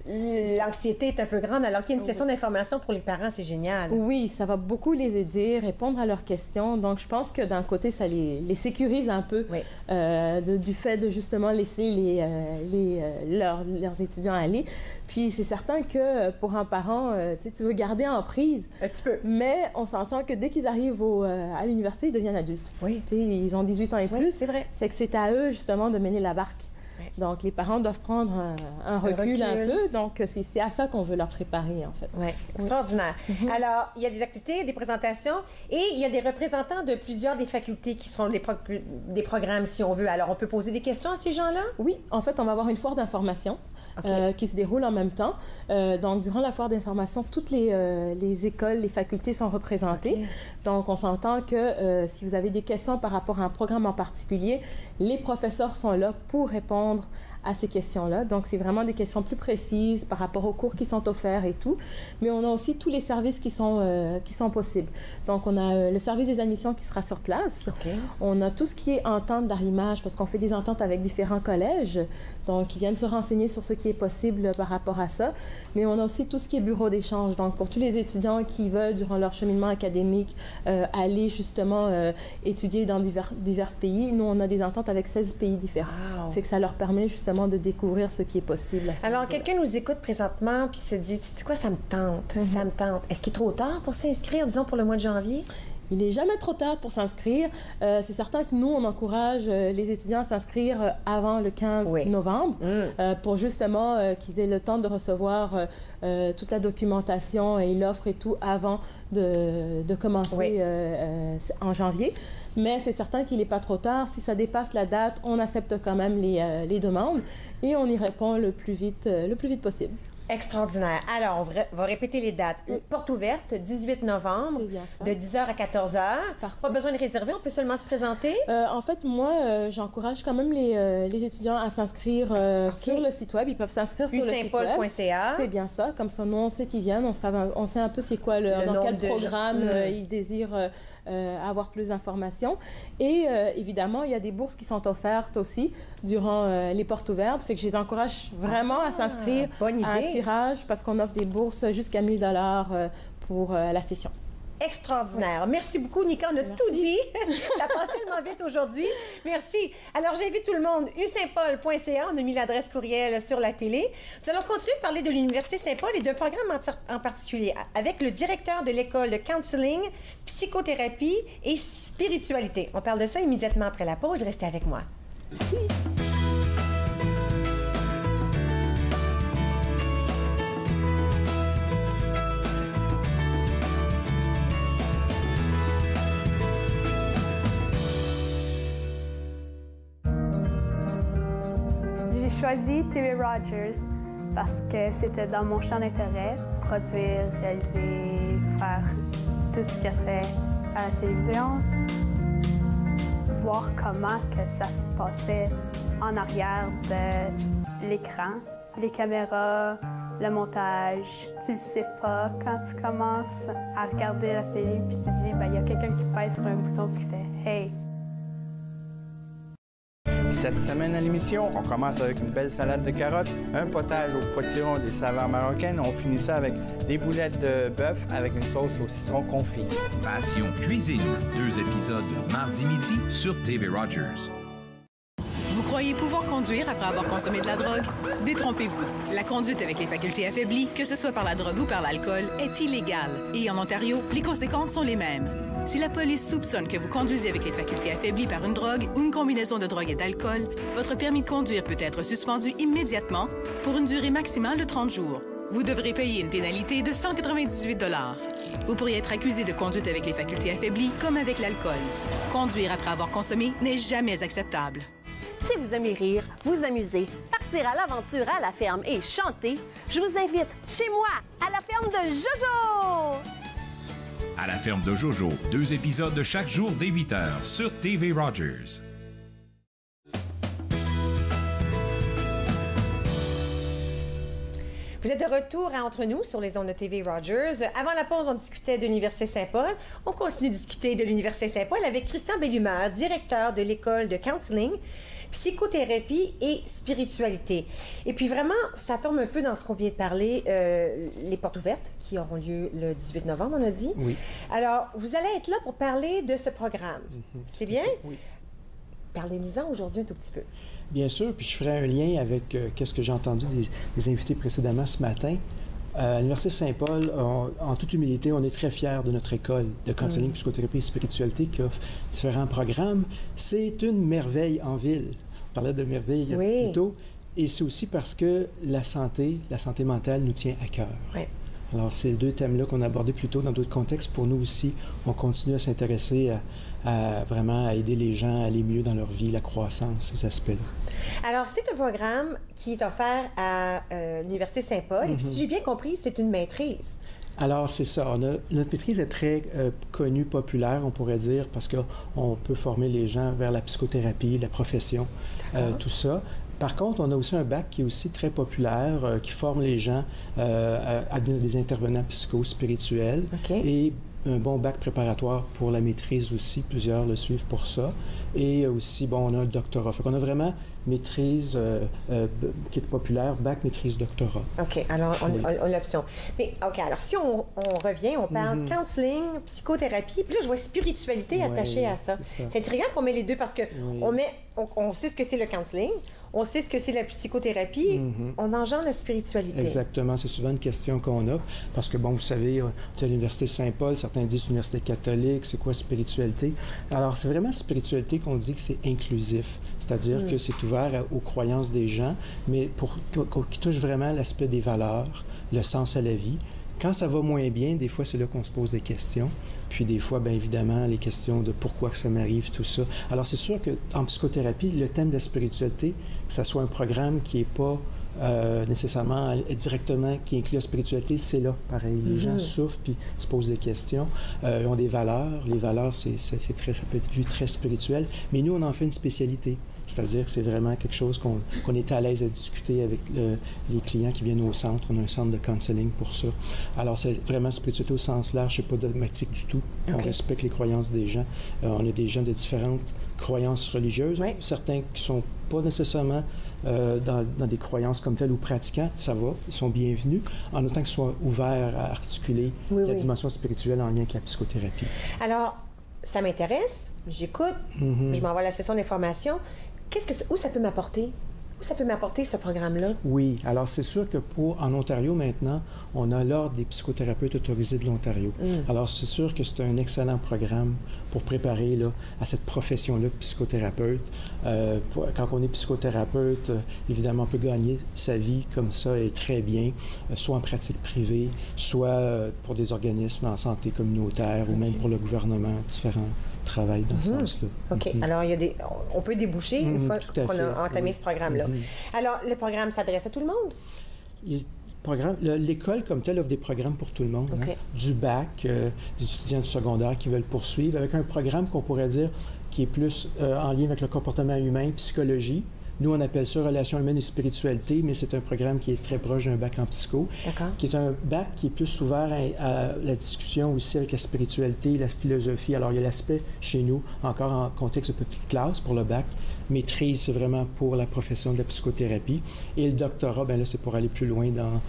L'anxiété est un peu grande, alors qu'il y a une session d'information pour les parents, c'est génial. Oui, ça va beaucoup les aider, répondre à leurs questions. Donc, je pense que d'un côté, ça les sécurise un peu du fait de justement laisser leurs étudiants aller. Puis, c'est certain que pour un parent, tu veux garder en prise. Un petit peu. Mais on s'entend que dès qu'ils arrivent à l'université, ils deviennent adultes. Oui. Ils ont 18 ans et plus. C'est vrai. Fait que c'est à eux, justement, de mener la barque. Donc, les parents doivent prendre un recul un peu. Donc, c'est à ça qu'on veut leur préparer, en fait. Oui, extraordinaire. Alors, il y a des activités, des présentations et il y a des représentants de plusieurs des facultés qui seront des programmes, si on veut. Alors, on peut poser des questions à ces gens-là? Oui. En fait, on va avoir une foire d'information qui se déroule en même temps. Donc, durant la foire d'information, toutes les écoles, les facultés sont représentées. Donc, on s'entend que si vous avez des questions par rapport à un programme en particulier, les professeurs sont là pour répondre à ces questions-là. Donc, c'est vraiment des questions plus précises par rapport aux cours qui sont offerts et tout. Mais on a aussi tous les services qui sont possibles. Donc, on a le service des admissions qui sera sur place. On a tout ce qui est entente d'arrimage parce qu'on fait des ententes avec différents collèges. Donc, ils viennent se renseigner sur ce qui est possible par rapport à ça. Mais on a aussi tout ce qui est bureau d'échange. Donc, pour tous les étudiants qui veulent, durant leur cheminement académique, aller justement étudier dans divers pays, nous, on a des ententes avec 16 pays différents. Fait que ça leur permet justement de découvrir ce qui est possible. Alors, quelqu'un nous écoute présentement puis se dit, tu sais quoi, ça me tente, ça me tente. Est-ce qu'il est trop tard pour s'inscrire, disons, pour le mois de janvier? il n'est jamais trop tard pour s'inscrire. C'est certain que nous, on encourage les étudiants à s'inscrire avant le 15 novembre pour justement qu'ils aient le temps de recevoir toute la documentation et l'offre et tout avant de commencer en janvier. Mais c'est certain qu'il n'est pas trop tard. Si ça dépasse la date, on accepte quand même les demandes et on y répond le plus vite possible. Extraordinaire. Alors, on va répéter les dates. Porte ouverte, 18 novembre, de 10h à 14h. Pas besoin de réserver, on peut seulement se présenter? En fait, moi, j'encourage quand même les étudiants à s'inscrire sur le site web. Ils peuvent s'inscrire sur le site web. usaintpaul.ca. C'est bien ça. Comme ça, nous, on sait qu'ils viennent. On sait un peu c'est quoi, dans quel programme ils désirent avoir plus d'informations. Et évidemment, il y a des bourses qui sont offertes aussi durant les portes ouvertes. Fait que je les encourage vraiment à s'inscrire à un tirage parce qu'on offre des bourses jusqu'à 1 000 $ pour la session. Extraordinaire. Merci beaucoup, Nika. On a tout dit. Ça passe tellement vite aujourd'hui. Merci. Alors, j'invite tout le monde. usaintpaul.ca. On a mis l'adresse courriel sur la télé. Nous allons continuer de parler de l'Université Saint-Paul et d'un programme en particulier avec le directeur de l'école de counseling, psychothérapie et spiritualité. On parle de ça immédiatement après la pause. Restez avec moi. Merci. J'ai choisi TV Rogers parce que c'était dans mon champ d'intérêt, produire, réaliser, faire tout ce qui a trait à la télévision. Voir comment que ça se passait en arrière de l'écran, les caméras, le montage. Tu le sais pas quand tu commences à regarder la télé puis tu te dis, il y a quelqu'un qui pèse sur un bouton qui fait « Hey ». Cette semaine à l'émission, on commence avec une belle salade de carottes, un potage au potiron des saveurs marocaines. On finit ça avec des boulettes de bœuf avec une sauce au citron confit. Passion cuisine, 2 épisodes mardi midi sur TV Rogers. Vous croyez pouvoir conduire après avoir consommé de la drogue? Détrompez-vous. La conduite avec les facultés affaiblies, que ce soit par la drogue ou par l'alcool, est illégale. Et en Ontario, les conséquences sont les mêmes. Si la police soupçonne que vous conduisez avec les facultés affaiblies par une drogue ou une combinaison de drogue et d'alcool, votre permis de conduire peut être suspendu immédiatement pour une durée maximale de 30 jours. Vous devrez payer une pénalité de 198 $. Vous pourriez être accusé de conduite avec les facultés affaiblies comme avec l'alcool. Conduire après avoir consommé n'est jamais acceptable. Si vous aimez rire, vous amuser, partir à l'aventure à la ferme et chanter, je vous invite chez moi, à la ferme de Jojo! À la ferme de Jojo, 2 épisodes de chaque jour dès 8 h sur TV Rogers. Vous êtes de retour à Entre nous sur les ondes de TV Rogers. Avant la pause, on discutait de l'Université Saint-Paul. On continue de discuter de l'Université Saint-Paul avec Christian Bellumeur, directeur de l'école de counseling, psychothérapie et spiritualité. Et puis vraiment, ça tombe un peu dans ce qu'on vient de parler, les portes ouvertes qui auront lieu le 18 novembre, on a dit. Oui. Alors, vous allez être là pour parler de ce programme. C'est bien? Oui. Parlez-nous-en aujourd'hui un tout petit peu. Bien sûr, puis je ferai un lien avec qu'est-ce que j'ai entendu des invités précédemment ce matin. À l'Université Saint-Paul, en toute humilité, on est très fiers de notre école de counseling, psychothérapie et spiritualité qui offre différents programmes. C'est une merveille en ville. On parlait de merveille plus tôt. Et c'est aussi parce que la santé mentale nous tient à cœur. Oui. Alors, ces 2 thèmes-là qu'on a abordés plus tôt dans d'autres contextes, pour nous aussi, on continue à s'intéresser à vraiment à aider les gens à aller mieux dans leur vie, la croissance, ces aspects-là. Alors, c'est un programme qui est offert à l'Université Saint-Paul. Et puis, si j'ai bien compris, c'est une maîtrise. Alors, c'est ça. Notre maîtrise est très connue, populaire, on pourrait dire, parce qu'on peut former les gens vers la psychothérapie, la profession, tout ça. Par contre, on a aussi un bac qui est aussi très populaire, qui forme les gens à des intervenants psycho-spirituels. Et un bon bac préparatoire pour la maîtrise aussi. Plusieurs le suivent pour ça. Et aussi, on a le doctorat. Fait qu'on a vraiment maîtrise qui est populaire, bac, maîtrise, doctorat. OK. Alors, on a l'option. Mais, OK. Alors, si on revient, on parle counseling, psychothérapie, puis là, je vois spiritualité attachée à ça. C'est intriguant qu'on met les deux parce que on sait ce que c'est le counseling, on sait ce que c'est la psychothérapie, on engendre la spiritualité. Exactement, c'est souvent une question qu'on a, parce que, bon, vous savez, tu es à l'Université Saint-Paul, certains disent l'Université catholique, c'est quoi spiritualité? Alors, c'est vraiment spiritualité qu'on dit que c'est inclusif, c'est-à-dire que c'est ouvert aux croyances des gens, mais qui touche vraiment l'aspect des valeurs, le sens à la vie. Quand ça va moins bien, des fois, c'est là qu'on se pose des questions. Puis des fois, bien évidemment, les questions de pourquoi que ça m'arrive, tout ça. Alors, c'est sûr qu'en psychothérapie, le thème de la spiritualité, que ce soit un programme qui n'est pas nécessairement directement, qui inclut la spiritualité, c'est là, pareil. Les gens souffrent puis se posent des questions. Ils ont des valeurs. Les valeurs, ça peut être vu très spirituel. Mais nous, on en fait une spécialité. C'est-à-dire que c'est vraiment quelque chose qu'on est à l'aise à discuter avec les clients qui viennent au centre. On a un centre de counseling pour ça. Alors, c'est vraiment spiritualité au sens large, c'est pas dogmatique du tout. Okay. On respecte les croyances des gens. On a des gens de différentes croyances religieuses, certains qui sont pas nécessairement dans des croyances comme telles ou pratiquants, ça va, ils sont bienvenus, en autant qu'ils soient ouverts à articuler la dimension spirituelle en lien avec la psychothérapie. Alors, ça m'intéresse, j'écoute, je m'envoie à la session d'information. Où ça peut m'apporter? Où ça peut m'apporter, ce programme-là? Oui. Alors, c'est sûr que en Ontario, maintenant, on a l'Ordre des psychothérapeutes autorisés de l'Ontario. Alors, c'est sûr que c'est un excellent programme pour préparer à cette profession-là, psychothérapeute. Quand on est psychothérapeute, évidemment, on peut gagner sa vie comme ça et très bien, soit en pratique privée, soit pour des organismes en santé communautaire ou même pour le gouvernement, différents travail dans ce sens-là. OK. Alors, on peut déboucher une fois qu'on a entamé ce programme-là. Alors, le programme s'adresse à tout le monde? L'école, comme telle, offre des programmes pour tout le monde. Du bac, des étudiants du secondaire qui veulent poursuivre, avec un programme qu'on pourrait dire qui est plus en lien avec le comportement humain, psychologie. Nous, on appelle ça Relations humaines et spiritualité, mais c'est un programme qui est très proche d'un bac en psycho, qui est un bac qui est plus ouvert à la discussion aussi avec la spiritualité, la philosophie. Alors, il y a l'aspect, chez nous, encore en contexte de petite classe pour le bac. Maîtrise, c'est vraiment pour la profession de la psychothérapie. Et le doctorat, bien là, c'est pour aller plus loin dans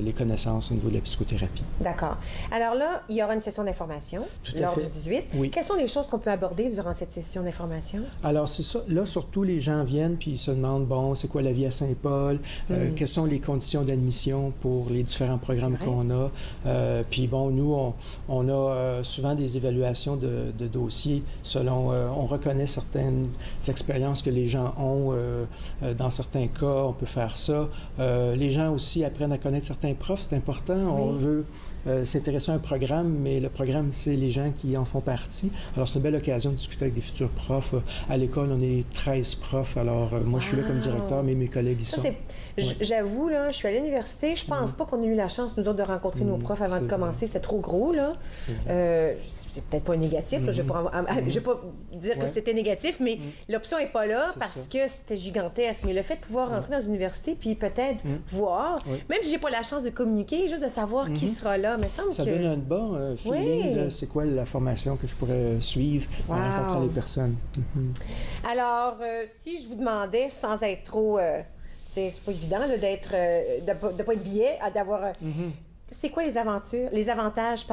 les connaissances au niveau de la psychothérapie. D'accord. Alors là, il y aura une session d'information lors du 18. Oui. Quelles sont les choses qu'on peut aborder durant cette session d'information? Alors, c'est ça. Là, surtout, les gens viennent puis ils se demandent, bon, c'est quoi la vie à Saint-Paul? Quelles sont les conditions d'admission pour les différents programmes qu'on a? Puis bon, nous, on a souvent des évaluations de dossiers selon... on reconnaît certaines expériences que les gens ont. Dans certains cas, on peut faire ça. Les gens aussi apprennent à connaître certains profs, c'est important. On veut s'intéresser à un programme, mais le programme, c'est les gens qui en font partie. Alors, c'est une belle occasion de discuter avec des futurs profs. À l'école, on est 13 profs. Alors, moi, je suis là comme directeur, mais mes collègues y sont. J'avoue, là, je suis à l'université, je pense pas qu'on ait eu la chance, nous autres, de rencontrer nos profs avant de commencer. C'était trop gros, là. C'est peut-être pas négatif, là. Je vais pas dire que c'était négatif, mais l'option est pas là parce que c'était gigantesque. Mais le fait de pouvoir rentrer dans une université puis peut-être voir, même si j'ai pas la chance de communiquer, juste de savoir qui sera là, me semble ça donne un bon feeling de c'est quoi la formation que je pourrais suivre en rencontrant les personnes. Alors, si je vous demandais, sans être trop... c'est pas évident là, de pas être billet, d'avoir... C'est quoi les avantages,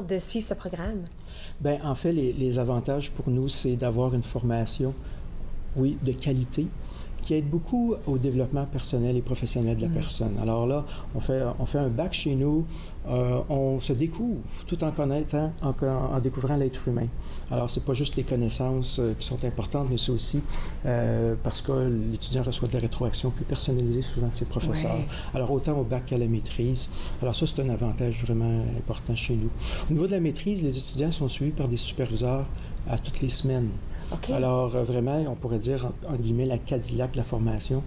de suivre ce programme? Bien, en fait, les avantages pour nous, c'est d'avoir une formation, oui, de qualité, qui aide beaucoup au développement personnel et professionnel de la personne. Alors là, on fait un bac chez nous, on se découvre tout en connaissant, en découvrant l'être humain. Alors, c'est pas juste les connaissances qui sont importantes, mais c'est aussi parce que l'étudiant reçoit de la rétroaction plus personnalisée souvent de ses professeurs. Alors, autant au bac qu'à la maîtrise. Alors ça, c'est un avantage vraiment important chez nous. Au niveau de la maîtrise, les étudiants sont suivis par des superviseurs à toutes les semaines. Alors, vraiment, on pourrait dire, en guillemets, la Cadillac de la formation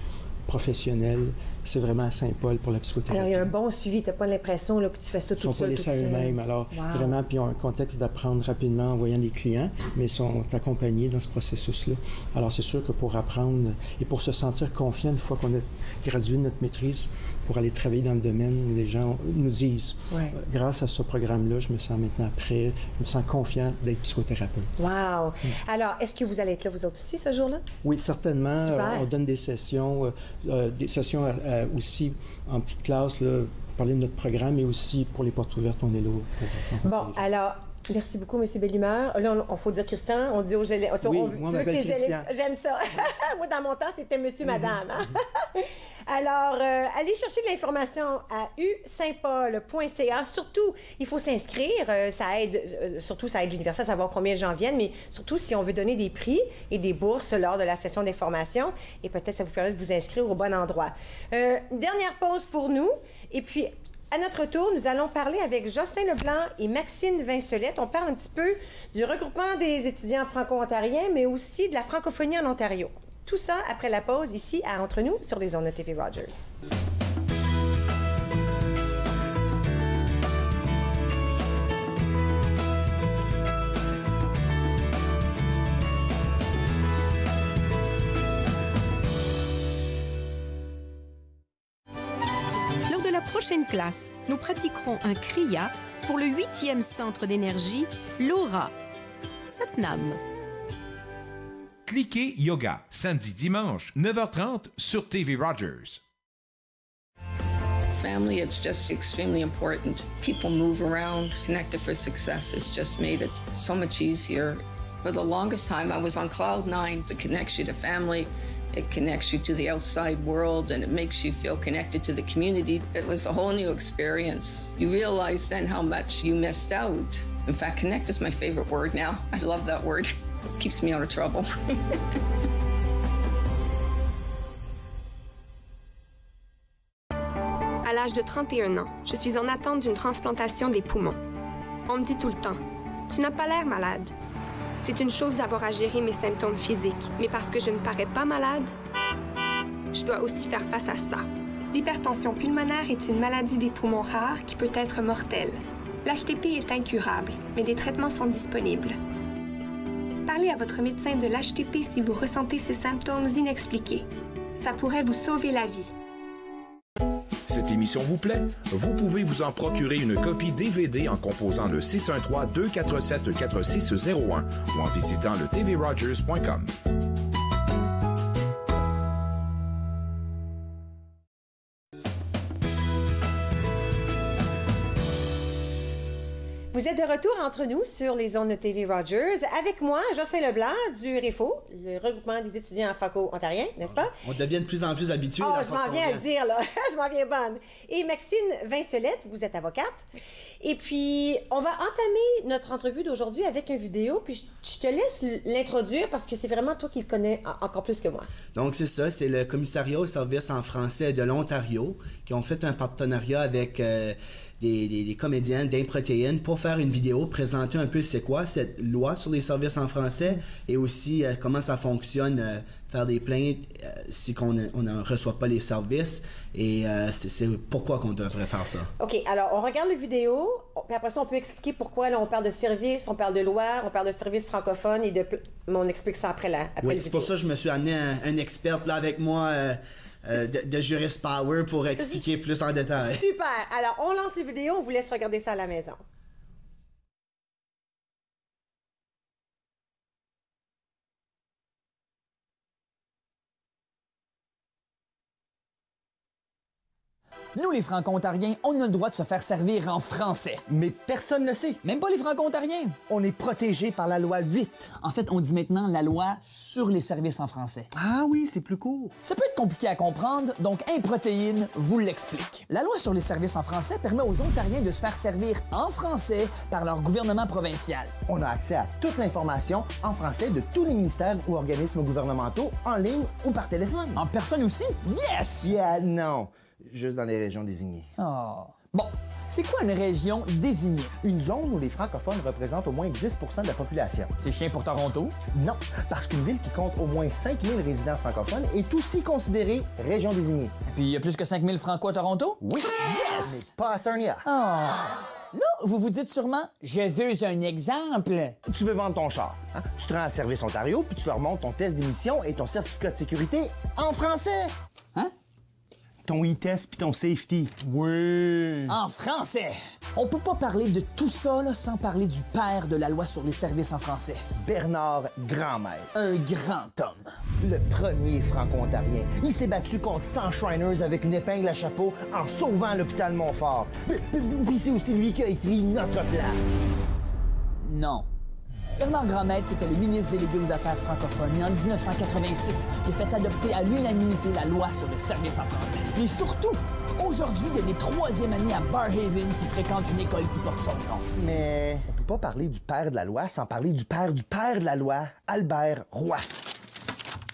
professionnelle, c'est vraiment à Saint-Paul pour la psychothérapie. Alors, il y a un bon suivi. Tu n'as pas l'impression que tu fais ça tout seul. Ils ne sont pas laissés à eux-mêmes. Alors, vraiment, puis ils ont un contexte d'apprendre rapidement en voyant des clients, mais ils sont accompagnés dans ce processus-là. Alors, c'est sûr que pour apprendre et pour se sentir confiant une fois qu'on a gradué notre maîtrise, pour aller travailler dans le domaine, les gens nous disent, grâce à ce programme-là, je me sens maintenant prêt, je me sens confiant d'être psychothérapeute. Wow! Alors, est-ce que vous allez être là, vous autres aussi, ce jour-là? Oui, certainement. On donne des sessions aussi en petite classe, là, pour parler de notre programme, mais aussi pour les portes ouvertes, on est là. Bon, alors, Merci beaucoup, M. Bellumeur. Là, on faut dire Christian. On dit au gelé. Oui, moi, je m'appelle Christian. J'aime ça. Moi, dans mon temps, c'était Monsieur, Madame. Hein? Alors, allez chercher de l'information à usaintpaul.ca. Surtout, il faut s'inscrire. Ça aide, surtout, ça aide l'université à savoir combien de gens viennent, mais surtout si on veut donner des prix et des bourses lors de la session d'information. Et peut-être ça vous permet de vous inscrire au bon endroit. Dernière pause pour nous. Et puis, à notre tour, nous allons parler avec Jocelyn Leblanc et Maxime Vincelette. On parle un petit peu du regroupement des étudiants franco-ontariens, mais aussi de la francophonie en Ontario. Tout ça après la pause, ici, à Entre nous, sur les ondes de TV Rogers. Prochaine classe, nous pratiquerons un kriya pour le 8e centre d'énergie, l'Aura. Satnam. Cliquez Yoga, samedi-dimanche, 9h30 sur TV Rogers. Family, it's just extremely important. People move around, connected for success. It's just made it so much easier. For the longest time, I was on cloud nine. It connects you to family. It connects you to the outside world, and it makes you feel connected to the community. It was a whole new experience. You realize then how much you missed out. In fact, connect is my favorite word now. I love that word. It keeps me out of trouble. À l'âge de 31 ans, je suis en attente d'une transplantation des poumons. On me dit tout le temps, tu n'as pas l'air malade. C'est une chose d'avoir à gérer mes symptômes physiques, mais parce que je ne parais pas malade, je dois aussi faire face à ça. L'hypertension pulmonaire est une maladie des poumons rares qui peut être mortelle. L'HTP est incurable, mais des traitements sont disponibles. Parlez à votre médecin de l'HTP si vous ressentez ces symptômes inexpliqués. Ça pourrait vous sauver la vie. Cette émission vous plaît? Vous pouvez vous en procurer une copie DVD en composant le 613-247-4601 ou en visitant le tvrogers.com. Vous êtes de retour entre nous sur les ondes de TV Rogers. Avec moi, Jocelyn Leblanc du REFO, le regroupement des étudiants franco-ontariens, n'est-ce pas? On devient de plus en plus habitués. Oh, je m'en viens à le dire, là. Je m'en viens bonne. Et Maxime Vincelette, vous êtes avocate. Et puis, on va entamer notre entrevue d'aujourd'hui avec une vidéo. Puis, je te laisse l'introduire parce que c'est vraiment toi qui le connais encore plus que moi. Donc, c'est ça. C'est le commissariat aux services en français de l'Ontario qui ont fait un partenariat avec... des comédiennes d'Improtéine pour faire une vidéo, présenter un peu c'est quoi cette loi sur les services en français et aussi comment ça fonctionne, faire des plaintes si on ne reçoit pas les services et c'est pourquoi qu'on devrait faire ça. OK, alors on regarde la vidéo, puis après ça on peut expliquer pourquoi là, on parle de services, on parle de loi, on parle de services francophones et de... Mais on explique ça après la oui, c'est pour ça que je me suis amené un expert là avec moi... de Jurist Power pour expliquer plus en détail. Super! Alors, on lance les vidéos, on vous laisse regarder ça à la maison. Nous, les Franco-Ontariens, on a le droit de se faire servir en français. Mais personne ne le sait. Même pas les Franco-Ontariens. On est protégé par la loi 8. En fait, on dit maintenant la loi sur les services en français. Ah oui, c'est plus court. Ça peut être compliqué à comprendre, donc Improtéine vous l'explique. La loi sur les services en français permet aux Ontariens de se faire servir en français par leur gouvernement provincial. On a accès à toute l'information en français de tous les ministères ou organismes gouvernementaux, en ligne ou par téléphone. En personne aussi? Yes! Yeah, non. Juste dans les régions désignées. Oh. Bon, c'est quoi une région désignée? Une zone où les francophones représentent au moins 10 de la population. C'est chiant pour Toronto? Non, parce qu'une ville qui compte au moins 5000 résidents francophones est aussi considérée région désignée. Puis il y a plus que 5000 Franco à Toronto? Oui. Yes! Mais pas à Sarnia. Oh. Là, vous vous dites sûrement, je veux un exemple. Tu veux vendre ton char. Hein? Tu te rends à Service Ontario, puis tu leur montres ton test d'émission et ton certificat de sécurité en français. Hein? Ton e-test puis ton safety. Oui! En français! On peut pas parler de tout ça là, sans parler du père de la loi sur les services en français. Bernard Grandmaître. Un grand homme. Le premier franco-ontarien. Il s'est battu contre 100 Shriners avec une épingle à chapeau en sauvant l'hôpital Montfort. Puis c'est aussi lui qui a écrit Notre place. Non. Bernard Grandmaître, c'était le ministre délégué aux Affaires francophones et en 1986, il a fait adopter à l'unanimité la loi sur le service en français. Mais surtout, aujourd'hui, il y a des troisième années à Barrhaven qui fréquentent une école qui porte son nom. Mais on peut pas parler du père de la loi sans parler du père de la loi, Albert Roy.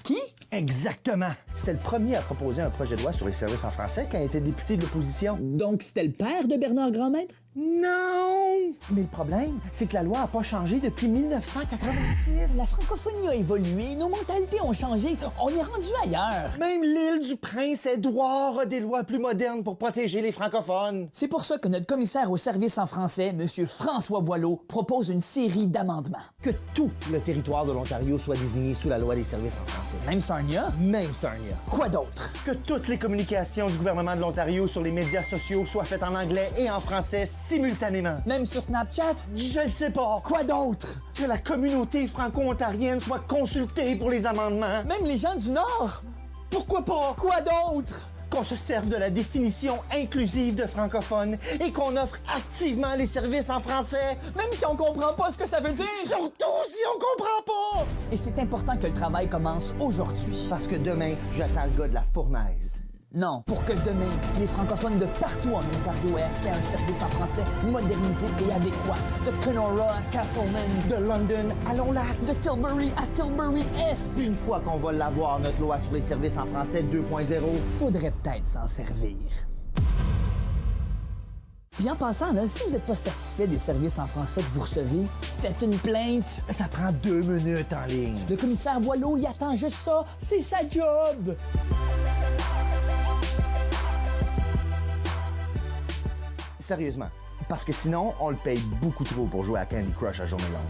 Qui? Exactement. C'était le premier à proposer un projet de loi sur les services en français quand il était député de l'opposition. Donc, c'était le père de Bernard Grandmaître? Non! Mais le problème, c'est que la loi n'a pas changé depuis 1986. La francophonie a évolué, nos mentalités ont changé, on est rendu ailleurs. Même l'île du Prince-Édouard a des lois plus modernes pour protéger les francophones. C'est pour ça que notre commissaire au service en français, M. François Boileau, propose une série d'amendements. Que tout le territoire de l'Ontario soit désigné sous la loi des services en français. Même Sarnia? Même Sarnia. Quoi d'autre? Que toutes les communications du gouvernement de l'Ontario sur les médias sociaux soient faites en anglais et en français simultanément. Même sur Snapchat? Je le sais pas. Quoi d'autre? Que la communauté franco-ontarienne soit consultée pour les amendements. Même les gens du Nord? Pourquoi pas? Quoi d'autre? Qu'on se serve de la définition inclusive de francophone et qu'on offre activement les services en français. Même si on comprend pas ce que ça veut dire. Surtout si on comprend pas! Et c'est important que le travail commence aujourd'hui. Parce que demain, j'attends le gars de la fournaise. Non, pour que demain, les francophones de partout en Ontario aient accès à un service en français modernisé et adéquat. De Kenora à Castleman, de London à Long-Lac, de Tilbury à Tilbury-Est. Une fois qu'on va l'avoir, notre loi sur les services en français 2.0, faudrait peut-être s'en servir. Puis en passant, là, si vous n'êtes pas satisfait des services en français que vous recevez, faites une plainte. Ça prend 2 minutes en ligne. Le commissaire Boileau, il attend juste ça. C'est sa job. Sérieusement. Parce que sinon, on le paye beaucoup trop pour jouer à Candy Crush à journée longue.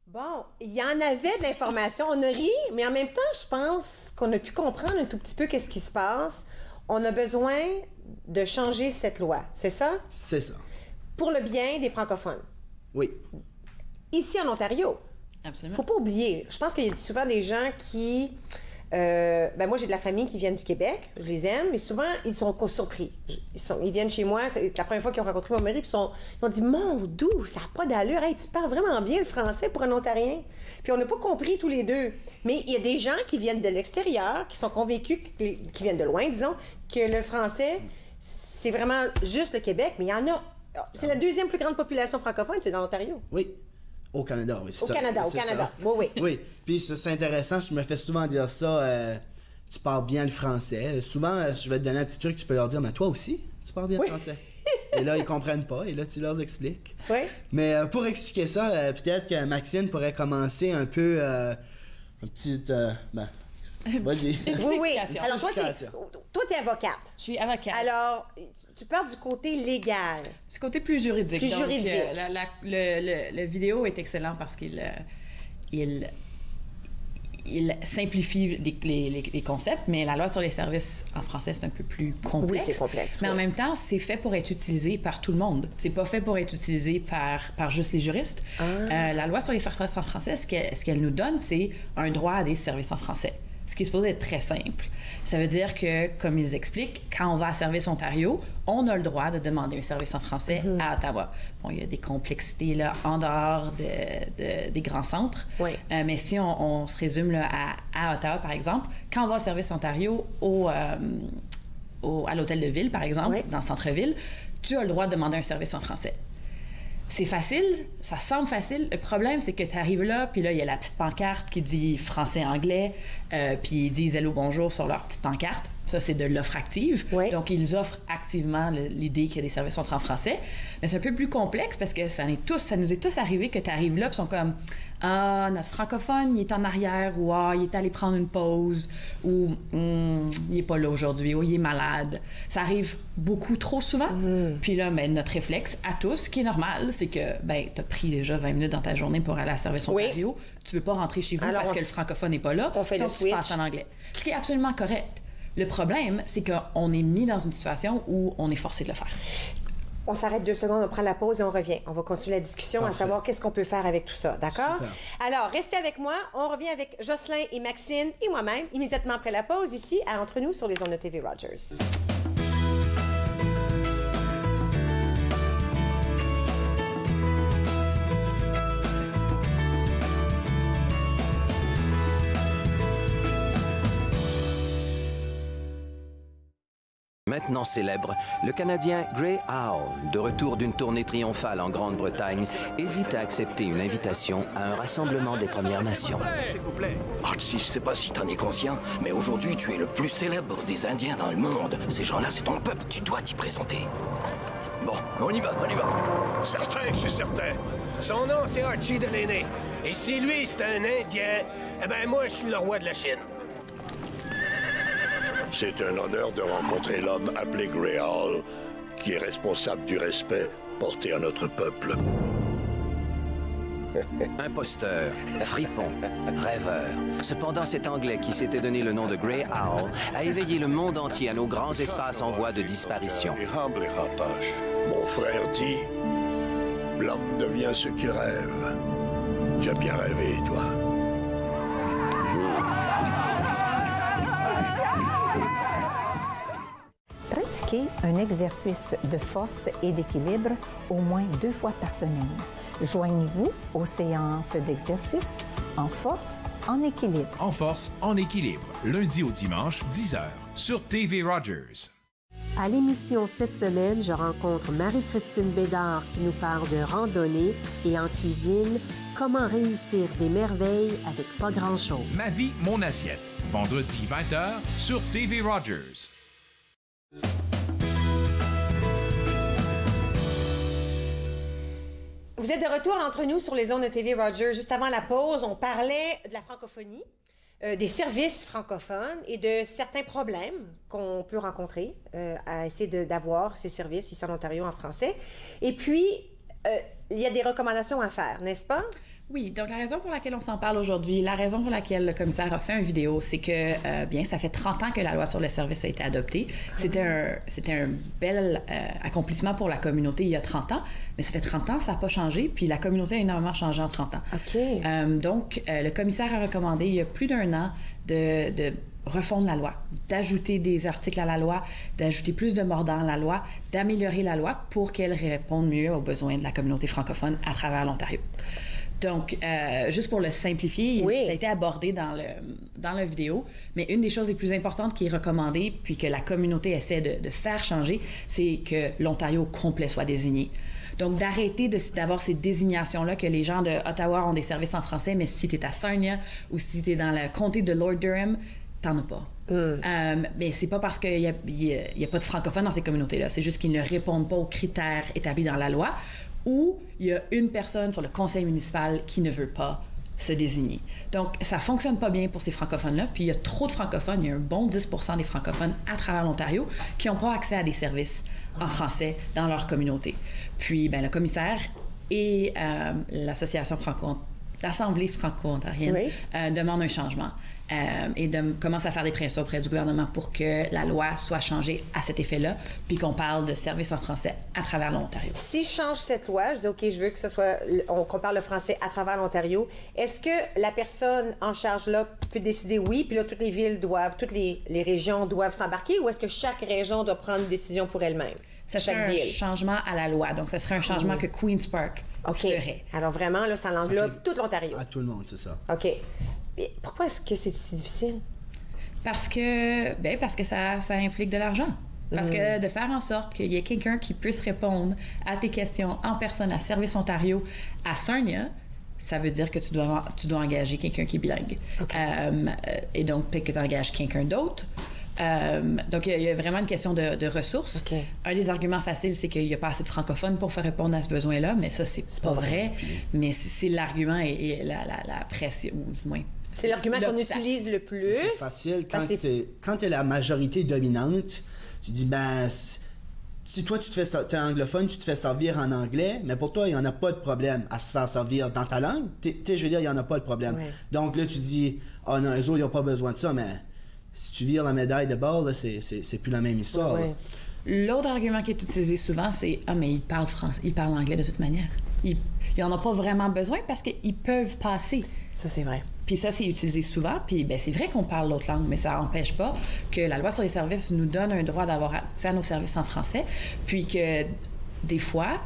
Bon, il y en avait de l'information. On a ri, mais en même temps, je pense qu'on a pu comprendre un tout petit peu qu'est-ce qui se passe. On a besoin de changer cette loi, c'est ça? C'est ça. Pour le bien des francophones. Oui. Ici, en Ontario. Absolument. Faut pas oublier. Je pense qu'il y a souvent des gens qui... moi, j'ai de la famille qui viennent du Québec. Je les aime, mais souvent, ils sont surpris. Ils viennent chez moi, la première fois qu'ils ont rencontré mon mari, puis ils ont dit « Mon doux, ça n'a pas d'allure. Hey, tu parles vraiment bien le français pour un Ontarien. » Puis on n'a pas compris tous les deux. Mais il y a des gens qui viennent de l'extérieur, qui sont convaincus, qui viennent de loin, disons, que le français, c'est vraiment juste le Québec, mais il y en a... C'est la deuxième plus grande population francophone, c'est dans l'Ontario. Oui. Au Canada, oui. Au Canada. Oui. Oui. Puis c'est intéressant, je me fais souvent dire ça, tu parles bien le français. Souvent, je vais te donner un petit truc, tu peux leur dire, mais toi aussi, tu parles bien le français. Et là, ils comprennent pas, et là, tu leur expliques. Oui. Mais pour expliquer ça, peut-être que Maxine pourrait commencer un peu, un petit... vas-y. Oui. Alors, toi, tu es avocate. Je suis avocate. Alors, tu parles du côté légal. Du côté plus juridique. Plus juridique. Le vidéo est excellent parce qu'il simplifie les concepts, mais la loi sur les services en français, c'est un peu plus complexe. Oui, c'est complexe. Mais en même temps, c'est fait pour être utilisé par tout le monde. C'est pas fait pour être utilisé par juste les juristes. La loi sur les services en français, ce qu'elle nous donne, c'est un droit à des services en français. Ce qui est supposé être très simple. Ça veut dire que, comme ils expliquent, quand on va à Service Ontario, on a le droit de demander un service en français à Ottawa. Bon, il y a des complexités là, en dehors des grands centres. Oui. Mais si on se résume là, à Ottawa, par exemple, quand on va au Service Ontario à l'hôtel de ville, par exemple, dans le centre-ville, tu as le droit de demander un service en français. C'est facile, ça semble facile. Le problème, c'est que tu arrives là, puis là, il y a la petite pancarte qui dit français-anglais, puis ils disent « hello, bonjour » sur leur petite pancarte. Ça, c'est de l'offre active. Oui. Donc, ils offrent activement l'idée qu'il y a des services en français. Mais c'est un peu plus complexe parce que ça nous est tous arrivé que tu arrives là, puis ils sont comme « Ah, notre francophone, il est en arrière » ou « Ah, il est allé prendre une pause » ou « Il est pas là aujourd'hui » ou « Il est malade ». Ça arrive beaucoup trop souvent. Puis là, notre réflexe à tous, qui est normal, c'est que tu as pris déjà 20 minutes dans ta journée pour aller à Service Ontario. Tu veux pas rentrer chez vous parce que le francophone n'est pas là. On fait donc le switch. Tu passes en anglais. Ce qui est absolument correct. Le problème, c'est qu'on est mis dans une situation où on est forcé de le faire. On s'arrête 2 secondes, on prend la pause et on revient. On va continuer la discussion Parfait. à savoir qu'est-ce qu'on peut faire avec tout ça, d'accord? Super. Alors, restez avec moi. On revient avec Jocelyn et Maxine et moi-même immédiatement après la pause ici à Entre nous sur les ondes de TV Rogers. Maintenant célèbre, le Canadien Grey Owl, de retour d'une tournée triomphale en Grande-Bretagne, hésite à accepter une invitation à un rassemblement des Premières Nations. S'il vous plaît. Archie, je sais pas si t'en es conscient, mais aujourd'hui, tu es le plus célèbre des Indiens dans le monde. Ces gens-là, c'est ton peuple, tu dois t'y présenter. Bon, on y va, on y va. Certain, je suis certain. Son nom, c'est Archie Delaney. Et si lui, c'est un Indien, eh ben moi, je suis le roi de la Chine. C'est un honneur de rencontrer l'homme appelé Grey Owl, qui est responsable du respect porté à notre peuple. Imposteur, fripon, rêveur. Cependant, cet Anglais qui s'était donné le nom de Grey Owl a éveillé le monde entier à nos grands espaces en voie de disparition. Mon frère dit, l'homme devient ce qu'il rêve. Tu as bien rêvé, toi. Pratiquez un exercice de force et d'équilibre au moins 2 fois par semaine. Joignez-vous aux séances d'exercice en force, en équilibre. En force, en équilibre, lundi au dimanche, 10h, sur TV Rogers. À l'émission cette semaine, je rencontre Marie-Christine Bédard qui nous parle de randonnée et en cuisine, comment réussir des merveilles avec pas grand-chose. Ma vie, mon assiette, vendredi 20h, sur TV Rogers. Vous êtes de retour entre nous sur les ondes de TV Rogers. Juste avant la pause, on parlait de la francophonie, des services francophones et de certains problèmes qu'on peut rencontrer à essayer d'avoir ces services ici en Ontario en français. Et puis, il y a des recommandations à faire, n'est-ce pas? Oui, donc la raison pour laquelle on s'en parle aujourd'hui, la raison pour laquelle le commissaire a fait une vidéo, c'est que, bien, ça fait 30 ans que la loi sur le service a été adoptée. C'était un bel accomplissement pour la communauté il y a 30 ans, mais ça fait 30 ans, ça n'a pas changé, puis la communauté a énormément changé en 30 ans. OK. Donc, le commissaire a recommandé, il y a plus d'1 an, de refondre la loi, d'ajouter des articles à la loi, d'ajouter plus de mordants à la loi, d'améliorer la loi pour qu'elle réponde mieux aux besoins de la communauté francophone à travers l'Ontario. Donc, juste pour le simplifier, ça a été abordé dans la vidéo, mais une des choses les plus importantes qui est recommandée, puis que la communauté essaie de faire changer, c'est que l'Ontario au complet soit désigné. Donc, d'arrêter d'avoir ces désignations-là, que les gens de Ottawa ont des services en français, mais si tu es à Sarnia ou si tu es dans le comté de Lord Durham, t'en as pas. Mais c'est pas parce qu'il y a pas de francophones dans ces communautés-là, c'est juste qu'ils ne répondent pas aux critères établis dans la loi, ou il y a une personne sur le conseil municipal qui ne veut pas se désigner. Donc, ça fonctionne pas bien pour ces francophones-là, puis il y a trop de francophones, il y a un bon 10% des francophones à travers l'Ontario qui n'ont pas accès à des services en français dans leur communauté. Puis, ben, le commissaire et l'Assemblée franco-ontarienne demandent un changement. Et commence à faire des pressions auprès du gouvernement pour que la loi soit changée à cet effet-là, puis qu'on parle de services en français à travers l'Ontario. Si je change cette loi, je dis, OK, je veux que ce soit, qu'on parle le français à travers l'Ontario, est-ce que la personne en charge là peut décider oui, puis là, toutes les villes doivent, toutes les régions doivent s'embarquer, ou est-ce que chaque région doit prendre une décision pour elle-même? Ça serait un changement à la loi, donc ça serait un changement que Queen's Park ferait. Alors vraiment, là, ça l'englobe toute l'Ontario. À tout le monde, c'est ça. OK. Mais pourquoi est-ce que c'est si difficile? Parce que ça implique de l'argent. Parce que de faire en sorte qu'il y ait quelqu'un qui puisse répondre à tes questions en personne à Service Ontario à Sarnia, ça veut dire que tu dois engager quelqu'un qui est bilingue. Et donc, peut-être que tu engages quelqu'un d'autre. Donc, il y a vraiment une question de ressources. Un des arguments faciles, c'est qu'il n'y a pas assez de francophones pour faire répondre à ce besoin-là, mais ça, c'est pas vrai. Mais c'est l'argument et la pression, ou du moins. C'est l'argument qu'on utilise le plus. C'est facile. Quand tu es la majorité dominante, tu dis, ben, si toi, tu es anglophone, tu te fais servir en anglais, mais pour toi, il n'y en a pas de problème à se faire servir dans ta langue. Je veux dire, il n'y en a pas de problème. Donc là, tu dis, oh non, eux autres, ils n'ont pas besoin de ça, mais si tu vires la médaille de bord, là, c'est plus la même histoire. L'autre argument qui est utilisé souvent, c'est « Ah, mais ils parlent anglais de toute manière. Ils n'en ont pas vraiment besoin parce qu'ils peuvent passer. » Ça, c'est vrai. Puis ça, c'est utilisé souvent. Puis c'est vrai qu'on parle l'autre langue, mais ça n'empêche pas que la loi sur les services nous donne un droit d'avoir accès à nos services en français. Puis que des fois,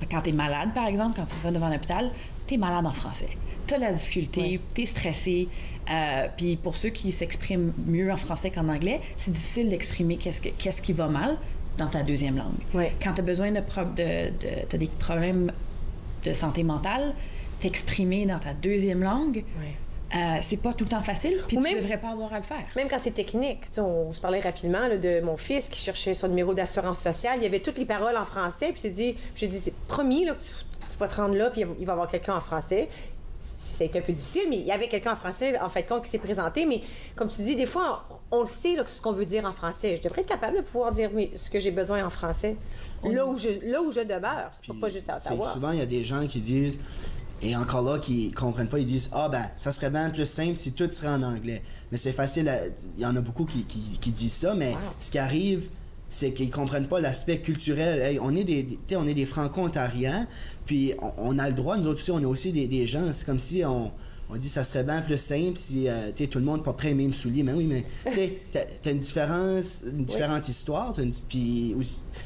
quand tu es malade, par exemple, quand tu vas devant l'hôpital, tu es malade en français. Tu as la difficulté, tu es stressé. Puis pour ceux qui s'expriment mieux en français qu'en anglais, c'est difficile d'exprimer qu'est-ce qui va mal dans ta deuxième langue. Quand tu as besoin t'as des problèmes de santé mentale, t'exprimer dans ta deuxième langue, c'est pas tout le temps facile, puis tu devrais pas avoir à le faire. Même quand c'est technique. On se parlait rapidement là, de mon fils qui cherchait son numéro d'assurance sociale. Il y avait toutes les paroles en français, puis j'ai dit, c'est promis là, que tu vas te rendre là, puis il va y avoir quelqu'un en français. C'était un peu difficile, mais il y avait quelqu'un en français, en fait, qui s'est présenté. Mais comme tu dis, des fois, on le sait, là, ce qu'on veut dire en français. Je devrais être capable de pouvoir dire ce que j'ai besoin en français, là où je demeure. C'est pas juste à Ottawa. Souvent, il y a des gens qui disent, et encore là, qui comprennent pas, ils disent « Ah, ben, ça serait bien plus simple si tout serait en anglais. » Mais c'est facile, il y en a beaucoup qui disent ça, mais ce qui arrive, c'est qu'ils comprennent pas l'aspect culturel. Hey, on est des Franco-Ontariens, puis on a le droit, nous autres aussi, on est aussi des gens. C'est comme si on dit ça serait bien plus simple si tout le monde porterait les mêmes souliers. Mais oui, mais t'as une différente histoire.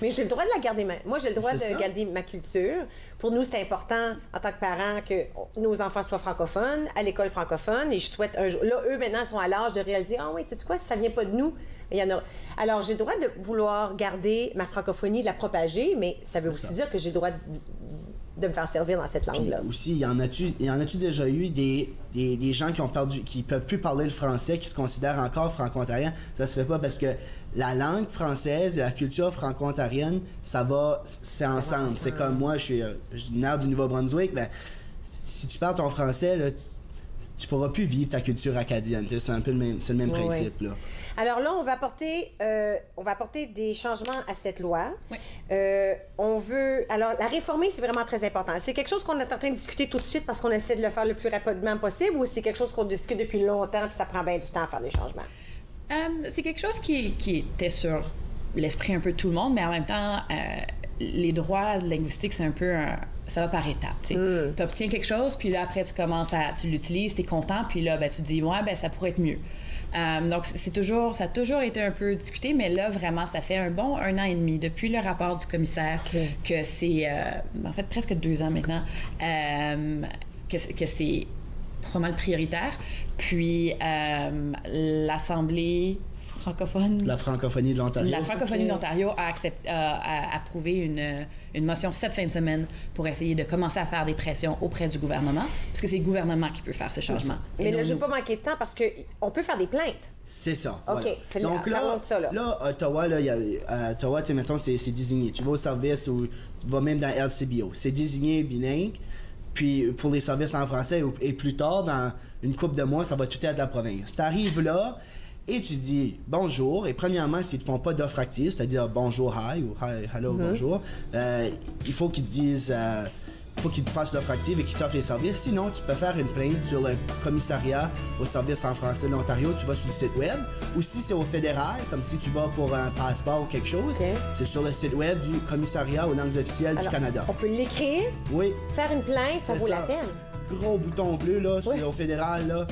Mais j'ai le droit de la garder. Moi, j'ai le droit de garder ma culture. Pour nous, c'est important, en tant que parents, que nos enfants soient francophones, à l'école francophone. Et je souhaite un jour... Là, eux, maintenant, ils sont à l'âge de réaliser « Ah oui, tu sais quoi, si ça vient pas de nous... » Alors, j'ai le droit de vouloir garder ma francophonie, de la propager, mais ça veut aussi dire que j'ai le droit de me faire servir dans cette langue-là. Puis aussi, y en a-tu déjà eu des gens qui peuvent plus parler le français, qui se considèrent encore franco-ontariens? Ça se fait pas parce que la langue française et la culture franco-ontarienne, c'est ensemble. C'est comme moi, je suis originaire du Nouveau-Brunswick, ben, si tu parles ton français, là, tu pourras plus vivre ta culture acadienne. C'est un peu le même principe, là. Alors là, on va apporter des changements à cette loi. Oui. On veut... Alors, la réformer, c'est vraiment très important. C'est quelque chose qu'on est en train de discuter tout de suite parce qu'on essaie de le faire le plus rapidement possible, ou c'est quelque chose qu'on discute depuis longtemps puis ça prend bien du temps à faire des changements? C'est quelque chose qui était sur l'esprit un peu de tout le monde, mais en même temps, les droits linguistiques, c'est un peu... ça va par étapes. Tu obtiens quelque chose, puis là, après, tu l'utilises, tu es content, puis là, ben, tu te dis, ouais, ben, ça pourrait être mieux. Donc, ça a toujours été un peu discuté, mais là, vraiment, ça fait un bon 1 an et demi depuis le rapport du commissaire que c'est, en fait, presque 2 ans maintenant, que c'est vraiment prioritaire. Puis, l'Assemblée francophone... La francophonie de l'Ontario. La francophonie de l'Ontario a approuvé une motion cette fin de semaine pour essayer de commencer à faire des pressions auprès du gouvernement, parce que c'est le gouvernement qui peut faire ce changement. Mais là, je ne veux pas manquer de temps parce qu'on peut faire des plaintes. C'est ça. OK. Voilà. Donc là, Ottawa, Ottawa, tu sais, mettons, c'est désigné. Tu vas au service ou tu vas même dans LCBO. C'est désigné bilingue. Puis pour les services en français et plus tard, dans une couple de mois, ça va tout être de la province. Tu arrives là et tu dis bonjour. Et premièrement, s'ils ne te font pas d'offre active, c'est-à-dire bonjour, hi ou hi, hello, bonjour, il faut qu'ils te disent, il faut qu'ils te fassent l'offre active et qu'ils t'offrent les services. Sinon, tu peux faire une plainte sur le commissariat aux services en français de l'Ontario. Tu vas sur le site web. Ou si c'est au fédéral, comme si tu vas pour un passeport ou quelque chose, c'est sur le site web du commissariat aux langues officielles du Canada. On peut l'écrire, faire une plainte, ça vaut la peine. Gros bouton bleu là, au fédéral là.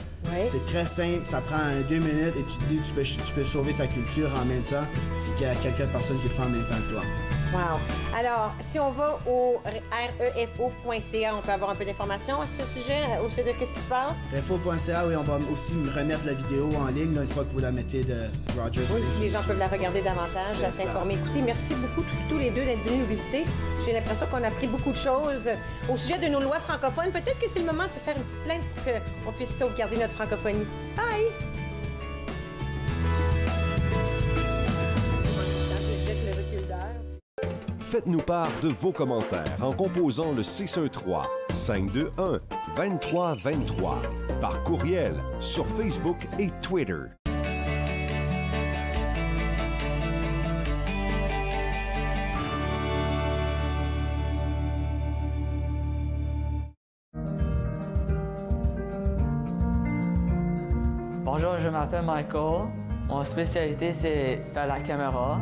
C'est très simple, ça prend 2 minutes et tu te dis tu peux sauver ta culture en même temps s'il y a quelques personnes qui le font en même temps que toi. Wow. Alors, si on va au refo.ca, on peut avoir un peu d'informations à ce sujet, au sujet de qu'est-ce qui se passe? refo.ca, oui, on va aussi remettre la vidéo en ligne une fois que vous la mettez de Rogers. Oui, les gens peuvent la regarder davantage, à s'informer. Écoutez, merci beaucoup tous les deux d'être venus nous visiter. J'ai l'impression qu'on a appris beaucoup de choses au sujet de nos lois francophones. Peut-être que c'est le moment de se faire une petite plainte pour qu'on puisse sauvegarder notre francophonie. Bye! Faites-nous part de vos commentaires en composant le 613-521-2323 par courriel sur Facebook et Twitter. Bonjour, je m'appelle Michael. Mon spécialité, c'est faire la caméra.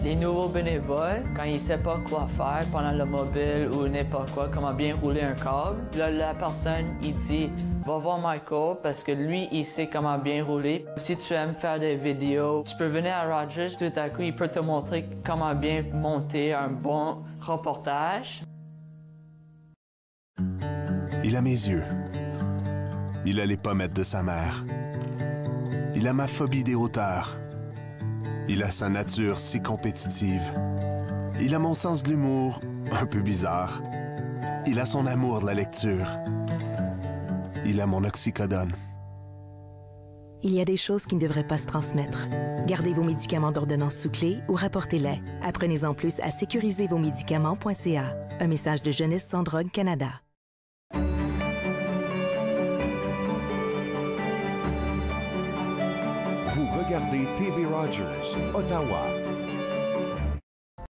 Les nouveaux bénévoles, quand ils ne savent pas quoi faire pendant le mobile ou n'importe quoi, comment bien rouler un câble, là, la personne, il dit « Va voir Michael parce que lui, il sait comment bien rouler. » Si tu aimes faire des vidéos, tu peux venir à Rogers, tout à coup, il peut te montrer comment bien monter un bon reportage. Il a mes yeux. Il a les pommettes de sa mère. Il a ma phobie des hauteurs. Il a sa nature si compétitive. Il a mon sens de l'humour, un peu bizarre. Il a son amour de la lecture. Il a mon oxycodone. Il y a des choses qui ne devraient pas se transmettre. Gardez vos médicaments d'ordonnance sous clé ou rapportez-les. Apprenez-en plus à sécurisezvosmédicaments.ca. Un message de Jeunesse sans drogue Canada. Vous regardez TV Rogers, Ottawa.